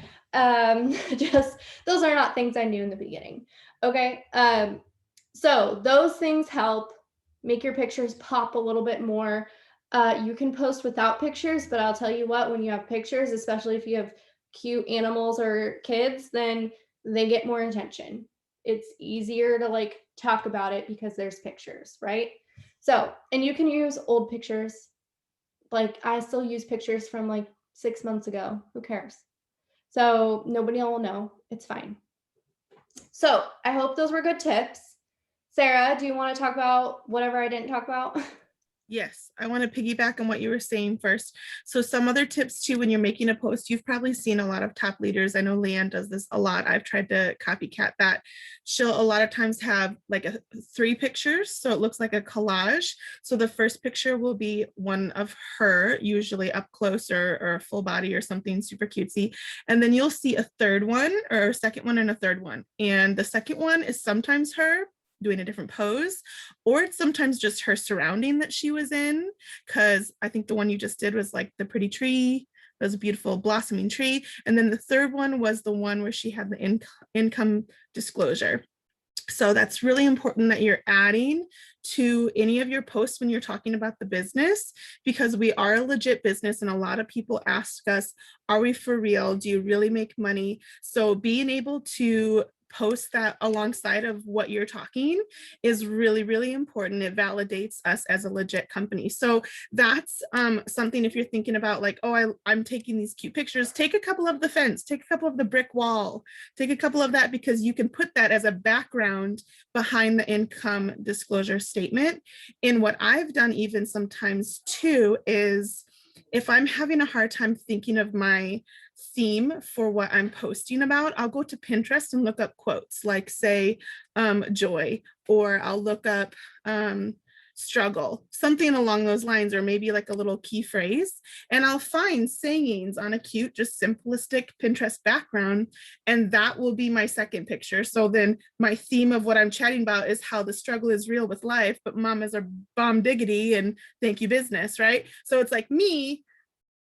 Just those are not things I knew in the beginning. Okay. So those things help make your pictures pop a little bit more. You can post without pictures, but I'll tell you what, when you have pictures, especially if you have cute animals or kids, then they get more attention. It's easier to like talk about it because there's pictures, right? So, and you can use old pictures. Like I still use pictures from like 6 months ago. Who cares? So nobody will know. It's fine. So I hope those were good tips. Sarah, do you want to talk about whatever I didn't talk about? Yes, I want to piggyback on what you were saying first. So some other tips too, when you're making a post, you've probably seen a lot of top leaders. I know Leanne does this a lot. I've tried to copycat that. She'll a lot of times have like 3 pictures. So it looks like a collage. So the first picture will be one of her, usually up close or full body or something super cutesy. And then you'll see a third one or a second one and a third one. And the second one is sometimes her doing a different pose, or it's sometimes just her surrounding that she was in, because I think the one you just did was like the pretty tree. It was a beautiful blossoming tree. And then the third one was the one where she had the income disclosure. So that's really important that you're adding to any of your posts when you're talking about the business, because we are a legit business and a lot of people ask us, are we for real? Do you really make money? So being able to post that alongside of what you're talking is really, really important. It validates us as a legit company. So that's something, if you're thinking about like, oh, I'm taking these cute pictures, take a couple of the fence, take a couple of the brick wall, take a couple of that, because you can put that as a background behind the income disclosure statement. And what I've done even sometimes too is, if I'm having a hard time thinking of my theme for what I'm posting about, I'll go to Pinterest and look up quotes like, say, joy, or I'll look up struggle, something along those lines, or maybe like a little key phrase, and I'll find sayings on a cute, just simplistic Pinterest background, and that will be my second picture. So then my theme of what I'm chatting about is how the struggle is real with life, but mamas are bomb diggity and thank you business, right? So it's like me,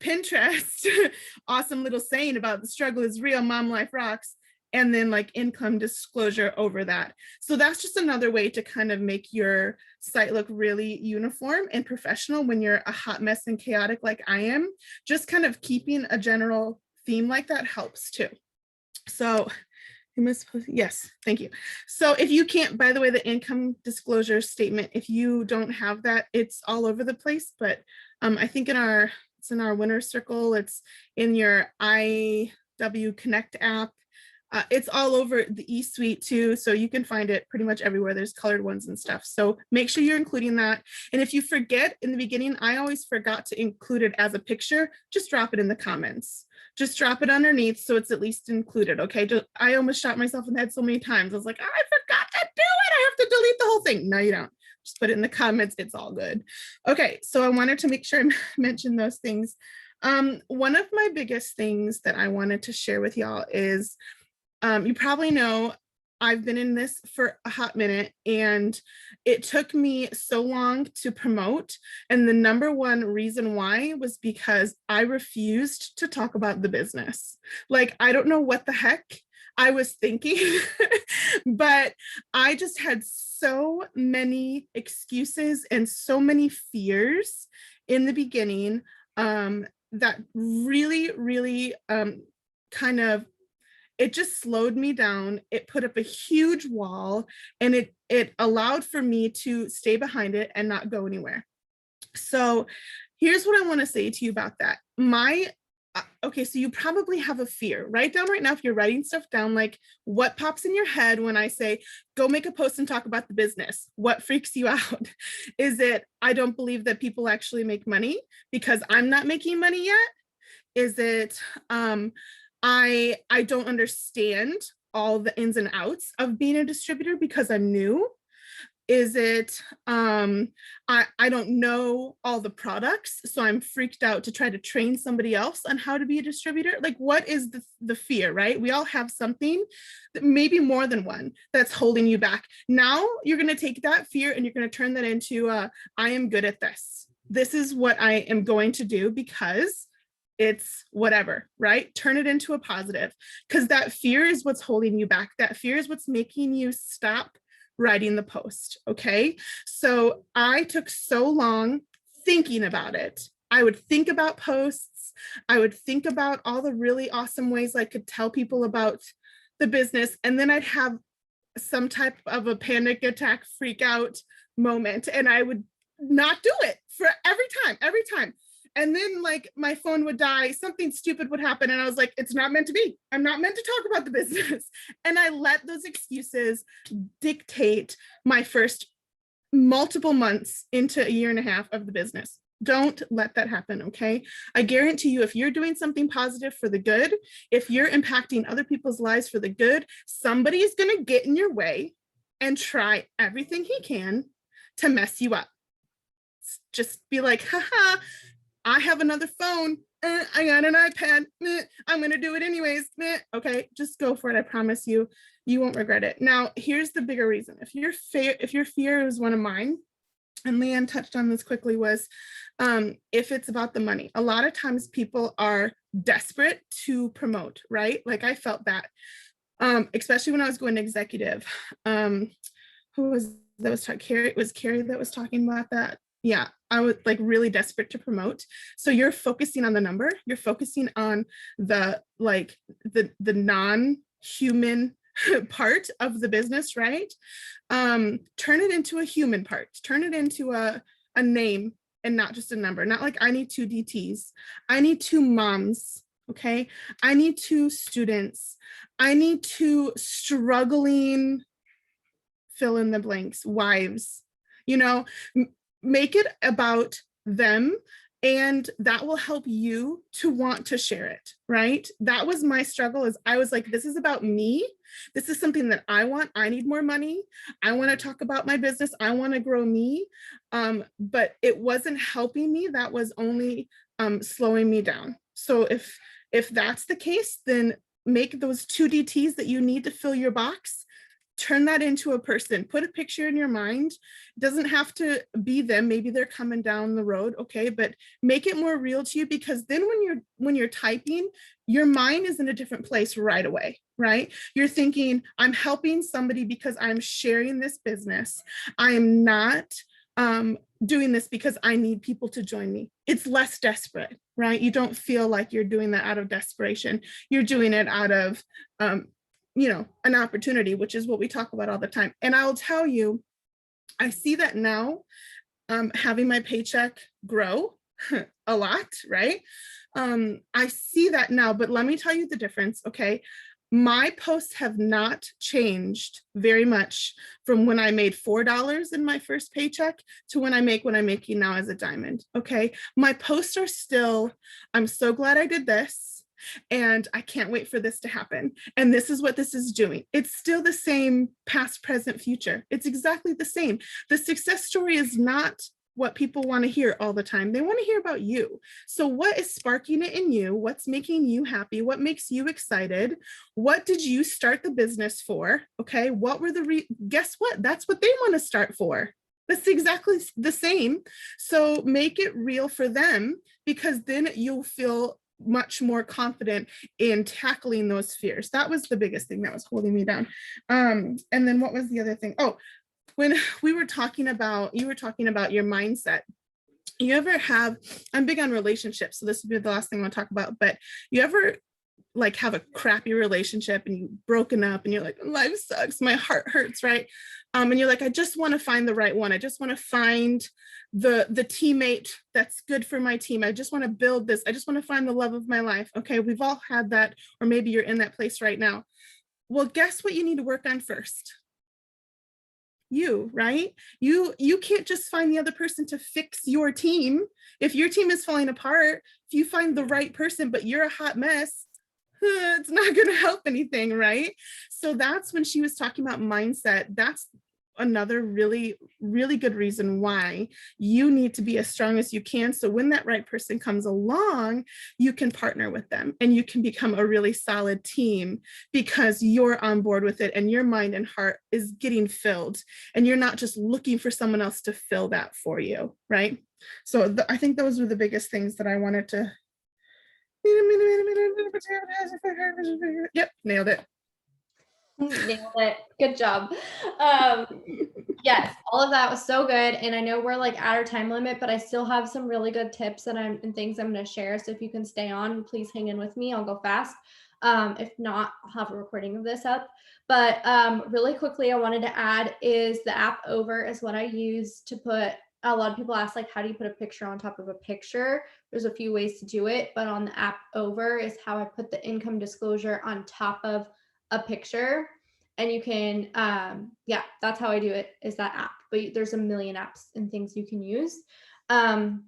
Pinterest, awesome little saying about the struggle is real, mom life rocks, and then like income disclosure over that. So that's just another way to kind of make your site look really uniform and professional when you're a hot mess and chaotic like I am. Just kind of keeping a general theme like that helps too. So yes, thank you. So if you can't, by the way, the income disclosure statement, if you don't have that, it's all over the place, but I think it's in our winner circle, it's in your IW Connect app. It's all over the eSuite too, so you can find it pretty much everywhere. There's colored ones and stuff. So make sure you're including that. And if you forget in the beginning, I always forgot to include it as a picture, just drop it in the comments. Just drop it underneath so it's at least included, okay? I almost shot myself in the head so many times. I was like, I forgot to do it. I have to delete the whole thing. No, you don't. Just put it in the comments. It's all good. Okay, so I wanted to make sure I mentioned those things. One of my biggest things that I wanted to share with y'all is, you probably know I've been in this for a hot minute, and it took me so long to promote. And the number one reason why was because I refused to talk about the business. Like, I don't know what the heck I was thinking, but I just had so many excuses and so many fears in the beginning that really, really kind of, it just slowed me down. It put up a huge wall, and it allowed for me to stay behind it and not go anywhere. So here's what I want to say to you about that. My okay, so you probably have a fear. Write down right now, if you're writing stuff down, like what pops in your head when I say, go make a post and talk about the business? What freaks you out? Is it, I don't believe that people actually make money because I'm not making money yet? Is it, I don't understand all the ins and outs of being a distributor because I'm new? Is it, I don't know all the products, so I'm freaked out to try to train somebody else on how to be a distributor? Like, what is the fear, right? We all have something, maybe more than one, that's holding you back. Now you're going to take that fear and you're going to turn that into, I am good at this. This is what I am going to do because it's whatever, right? Turn it into a positive, because that fear is what's holding you back. That fear is what's making you stop writing the post. Okay. So I took so long thinking about it. I would think about posts. I would think about all the really awesome ways I could tell people about the business. And then I'd have some type of a panic attack, freak out moment. And I would not do it for every time. And then like my phone would die, something stupid would happen. And I was like, it's not meant to be. I'm not meant to talk about the business. And I let those excuses dictate my first multiple months into a year and a half of the business. Don't let that happen, okay? I guarantee you, if you're doing something positive for the good, if you're impacting other people's lives for the good, somebody is going to get in your way and try everything he can to mess you up. Just be like, haha, I have another phone. I got an iPad. I'm going to do it anyways. Okay, just go for it. I promise you, you won't regret it. Now, here's the bigger reason. If your fear is one of mine, and Leanne touched on this quickly, was if it's about the money. A lot of times people are desperate to promote, right? Like I felt that, especially when I was going executive. Who was that was talking? Carrie, it was Carrie that was talking about that. Yeah, I was like really desperate to promote. So you're focusing on the number, you're focusing on the like the non-human part of the business, right? Turn it into a human part, turn it into a name and not just a number. Not like I need 2 DTs, I need 2 moms, okay? I need 2 students, I need 2 struggling, fill in the blanks, wives, you know, make it about them, and that will help you to want to share it, right? That was my struggle. Is I was like, this is about me. This is something that I want. I need more money. I want to talk about my business. I want to grow me. But it wasn't helping me. That was only slowing me down. So if that's the case, then make those 2 DTs that you need to fill your box, turn that into a person. Put a picture in your mind. It doesn't have to be them. Maybe they're coming down the road, okay? But make it more real to you, because then when you're typing, your mind is in a different place right away, right? You're thinking, I'm helping somebody because I'm sharing this business. I am not doing this because I need people to join me. It's less desperate, right? You don't feel like you're doing that out of desperation. You're doing it out of an opportunity, which is what we talk about all the time. And I'll tell you, I see that now, having my paycheck grow a lot, right? I see that now, but let me tell you the difference, okay? My posts have not changed very much from when I made $4 in my first paycheck to when I make what I'm making now as a diamond, okay? My posts are still, I'm so glad I did this, and I can't wait for this to happen. And this is what this is doing. It's still the same past, present, future. It's exactly the same. The success story is not what people want to hear all the time. They want to hear about you. So what is sparking it in you? What's making you happy? What makes you excited? What did you start the business for? Okay. What were guess what? That's what they want to start for. That's exactly the same. So make it real for them, because then you'll feel much more confident in tackling those fears. That was the biggest thing that was holding me down. And then what was the other thing? Oh, when you were talking about your mindset. You ever have, I'm big on relationships, so this would be the last thing I want to talk about, but you ever like have a crappy relationship and you've broken up and you're like, life sucks, my heart hurts, right? And you're like, I just want to find the right one. I just want to find the teammate that's good for my team. I just want to build this. I just want to find the love of my life. Okay, we've all had that, or maybe you're in that place right now. Well, guess what you need to work on first? You, right? You can't just find the other person to fix your team. If your team is falling apart, if you find the right person but you're a hot mess, it's not going to help anything, right? So that's when she was talking about mindset. That's another really, really good reason why you need to be as strong as you can. So when that right person comes along, you can partner with them and you can become a really solid team because you're on board with it and your mind and heart is getting filled and you're not just looking for someone else to fill that for you, right? So I think those were the biggest things that I wanted to. Yep, nailed it. Nailed it. Good job. Um, yes, all of that was so good. And I know we're like at our time limit, but I still have some really good tips and things I'm going to share. So if you can stay on, please hang in with me. I'll go fast. If not, I'll have a recording of this up. But really quickly, I wanted to add is the app Over is what I use to put. A lot of people ask, like, how do you put a picture on top of a picture? There's a few ways to do it, but on the app Over is how I put the income disclosure on top of a picture. And you can, yeah, that's how I do it, is that app. But there's a million apps and things you can use. And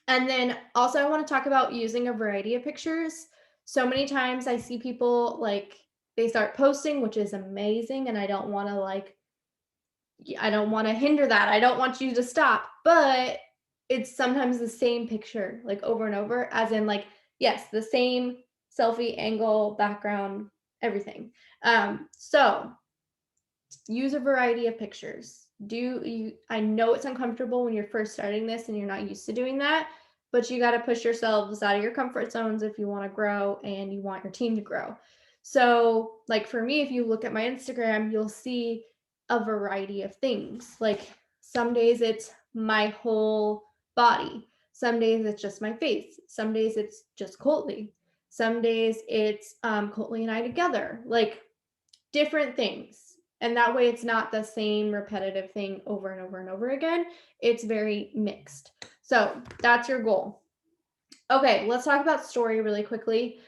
then also I want to talk about using a variety of pictures. So many times I see people like they start posting, which is amazing. And I don't want to hinder that. I don't want you to stop, but it's sometimes the same picture, like over and over, as in like, yes, the same selfie angle, background, everything. So use a variety of pictures. I know it's uncomfortable when you're first starting this and you're not used to doing that, but you got to push yourselves out of your comfort zones if you want to grow and you want your team to grow. So, like for me, if you look at my Instagram, you'll see a variety of things. Like some days it's my whole body, some days it's just my face, some days it's just Courtly, some days it's Courtly and I together, like different things. And that way it's not the same repetitive thing over and over and over again. It's very mixed. So that's your goal. Okay, let's talk about story really quickly.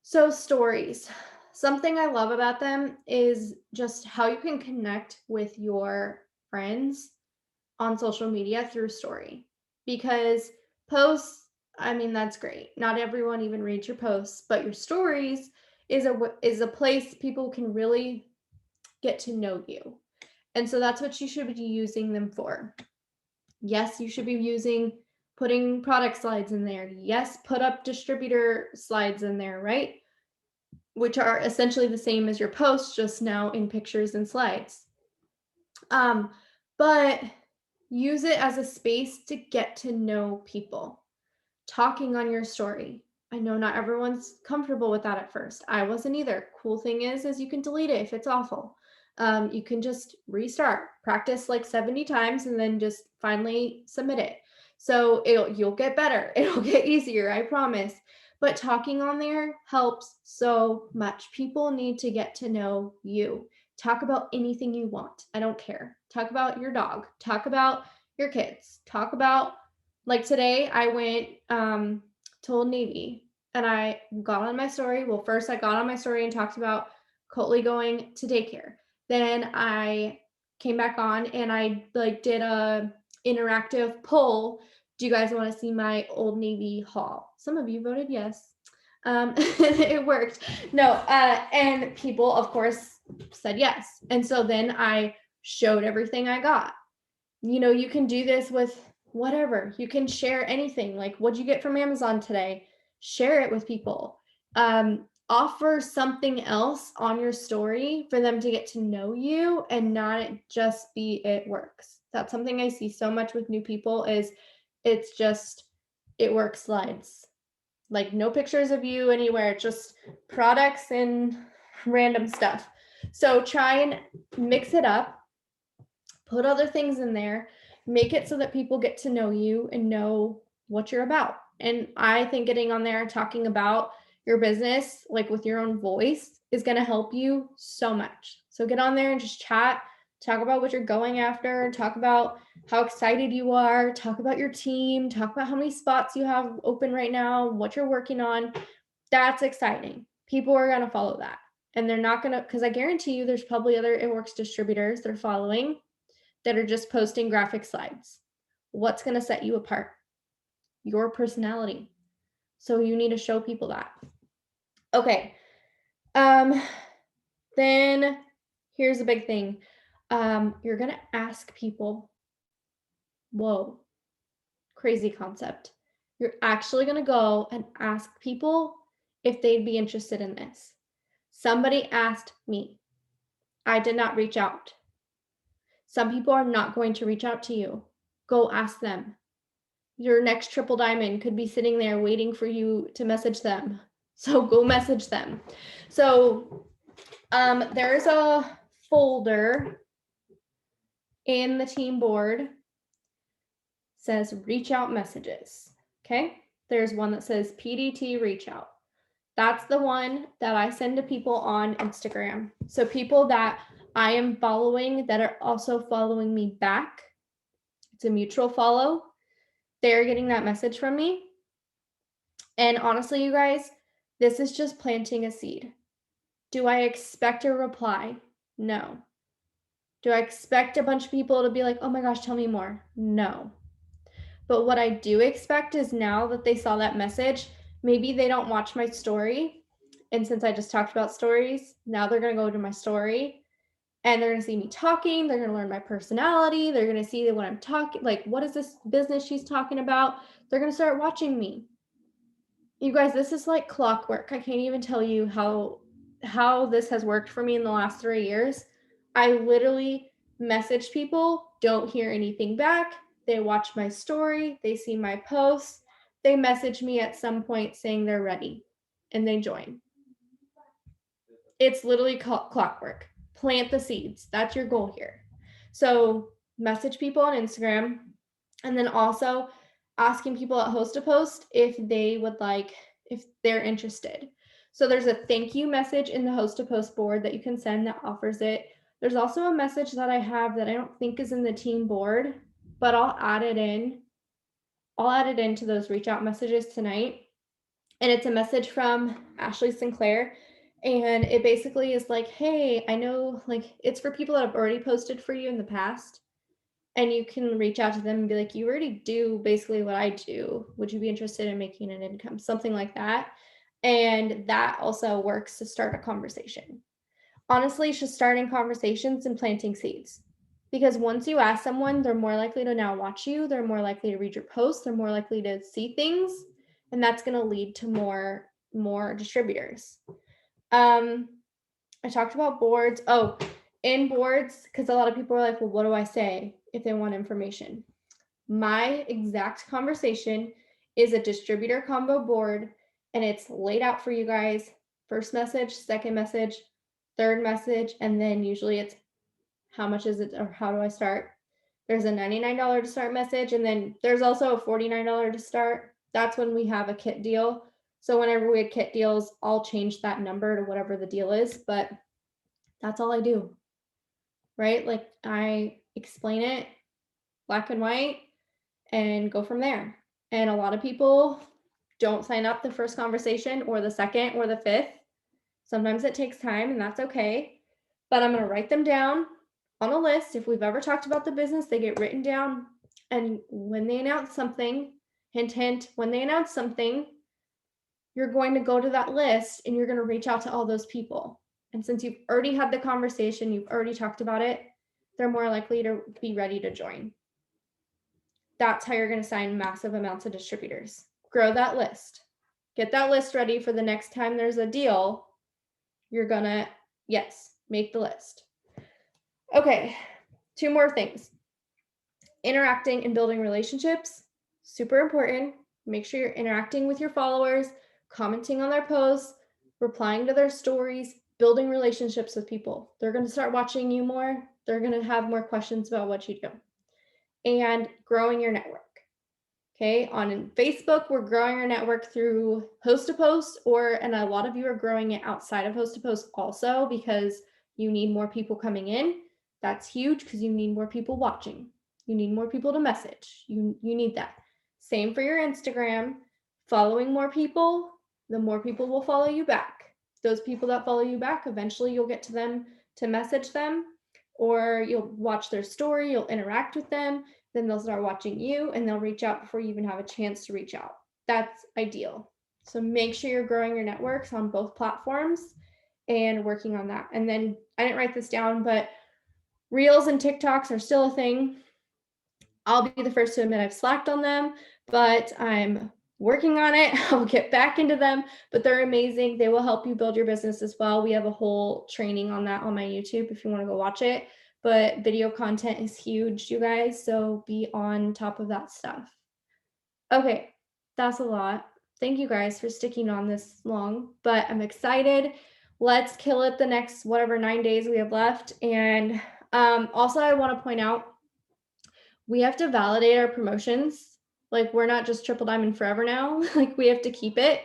So stories, something I love about them is just how you can connect with your friends on social media through story. Because posts, I mean, that's great. Not everyone even reads your posts, but your stories is a place people can really get to know you. And so that's what you should be using them for. Yes, you should be putting product slides in there. Yes, put up distributor slides in there, right? Which are essentially the same as your posts, just now in pictures and slides. But use it as a space to get to know people. Talking on your story. I know not everyone's comfortable with that at first. I wasn't either. Cool thing is you can delete it if it's awful. You can just restart, practice like 70 times, and then just finally submit it. So you'll get better. It'll get easier, I promise. But talking on there helps so much. People need to get to know you. Talk about anything you want. I don't care. Talk about your dog. Talk about your kids. Talk about, like today I went to Old Navy and I got on my story. Well, first I got on my story and talked about Coatley going to daycare. Then I came back on and I like did a interactive poll. Do you guys want to see my Old Navy haul? Some of you voted yes. It worked. No, and people of course said yes. And so then I showed everything I got. You can do this with whatever. You can share anything. Like, what'd you get from Amazon today? Share it with people. Offer something else on your story for them to get to know you and not just be it works. That's something I see so much with new people is it's just it works slides. Like no pictures of you anywhere, just products and random stuff. So try and mix it up, put other things in there, make it so that people get to know you and know what you're about. And I think getting on there and talking about your business, like with your own voice, is going to help you so much. So get on there and just chat, Talk about what you're going after. Talk about how excited you are. Talk about your team. Talk about how many spots you have open right now, what you're working on. That's exciting. People are going to follow that. And they're not going to, because I guarantee you there's probably other It Works distributors they're following that are just posting graphic slides. What's going to set you apart? Your personality. So you need to show people that. Okay. Then here's a big thing. You're going to ask people, whoa, crazy concept. You're actually going to go and ask people if they'd be interested in this. Somebody asked me. I did not reach out. Some people are not going to reach out to you. Go ask them. Your next triple diamond could be sitting there waiting for you to message them. So go message them. So there's a folder in the team board, says reach out messages. Okay. There's one that says PDT reach out. That's the one that I send to people on Instagram. So people that I am following that are also following me back. It's a mutual follow. They're getting that message from me. And honestly, you guys, this is just planting a seed. Do I expect a reply? No. Do I expect a bunch of people to be like, oh my gosh, tell me more? No. But what I do expect is now that they saw that message, maybe they don't watch my story. And since I just talked about stories, now they're going to go to my story and they're going to see me talking. They're going to learn my personality. They're going to see that when I'm talking, like, what is this business she's talking about? They're going to start watching me. You guys, this is like clockwork. I can't even tell you how this has worked for me in the last 3 years. I literally message people, don't hear anything back. They watch my story, they see my posts, they message me at some point saying they're ready and they join. It's literally clockwork. Plant the seeds. That's your goal here. So message people on Instagram and then also asking people at Host a Post if they would like, if they're interested. So there's a thank you message in the Host a Post board that you can send that offers it. There's also a message that I have that I don't think is in the team board, but I'll add it in. I'll add it into those reach out messages tonight. And it's a message from Ashley Sinclair. And it basically is like, hey, I know, like, it's for people that have already posted for you in the past. And you can reach out to them and be like, you already do basically what I do. Would you be interested in making an income? Something like that. And that also works to start a conversation. Honestly, just starting conversations and planting seeds. Because once you ask someone, they're more likely to now watch you. They're more likely to read your posts. They're more likely to see things. And that's going to lead to more distributors. I talked about boards. Oh, in boards, because a lot of people are like, well, what do I say if they want information? My exact conversation is a distributor combo board, and it's laid out for you guys. First message, second message, third message, and then usually it's how much is it or how do I start? There's a $99 to start message, and then there's also a $49 to start. That's when we have a kit deal. So whenever we had kit deals, I'll change that number to whatever the deal is, but that's all I do, right? Like I explain it black and white and go from there. And a lot of people don't sign up the first conversation or the second or the fifth. Sometimes it takes time and that's okay. But I'm going to write them down on a list. If we've ever talked about the business, they get written down. And when they announce something, hint, hint, when they announce something, you're going to go to that list and you're going to reach out to all those people. And since you've already had the conversation, you've already talked about it, they're more likely to be ready to join. That's how you're going to sign massive amounts of distributors. Grow that list. Get that list ready for the next time there's a deal. You're going to, yes, make the list. Okay, 2 more things. Interacting and building relationships, super important. Make sure you're interacting with your followers, commenting on their posts, replying to their stories, building relationships with people. They're going to start watching you more. They're going to have more questions about what you do. And growing your network. Okay, on Facebook, we're growing our network through Host a Post, and a lot of you are growing it outside of Host a Post also because you need more people coming in. That's huge because you need more people watching. You need more people to message. You need that. Same for your Instagram. Following more people, the more people will follow you back. Those people that follow you back, eventually you'll get to them to message them, or you'll watch their story, you'll interact with them, then they'll start watching you and they'll reach out before you even have a chance to reach out. That's ideal. So make sure you're growing your networks on both platforms and working on that. And then I didn't write this down, but Reels and TikToks are still a thing. I'll be the first to admit I've slacked on them, but I'm working on it. I'll get back into them, but they're amazing. They will help you build your business as well. We have a whole training on that on my YouTube if you want to go watch it. But video content is huge, you guys. So be on top of that stuff. Okay, that's a lot. Thank you guys for sticking on this long, but I'm excited. Let's kill it the next whatever 9 days we have left. And also, I want to point out we have to validate our promotions. Like, we're not just triple diamond forever now. Like, we have to keep it.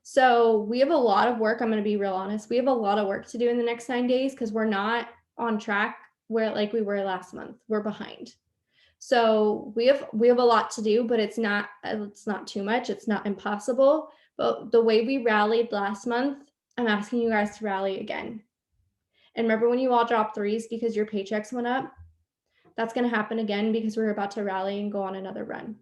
So we have a lot of work. I'm going to be real honest. We have a lot of work to do in the next 9 days because we're not on track where like we were last month. We're behind. So we have a lot to do, but it's not too much. It's not impossible. But the way we rallied last month, I'm asking you guys to rally again. And remember when you all dropped threes because your paychecks went up? That's going to happen again because we're about to rally and go on another run.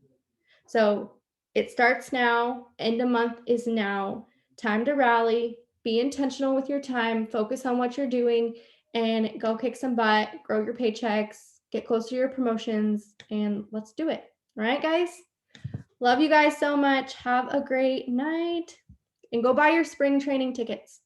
So it starts now. End of month is now. Time to rally. Be intentional with your time. Focus on what you're doing and go kick some butt. Grow your paychecks. Get close to your promotions and let's do it. All right, guys? Love you guys so much. Have a great night and go buy your spring training tickets.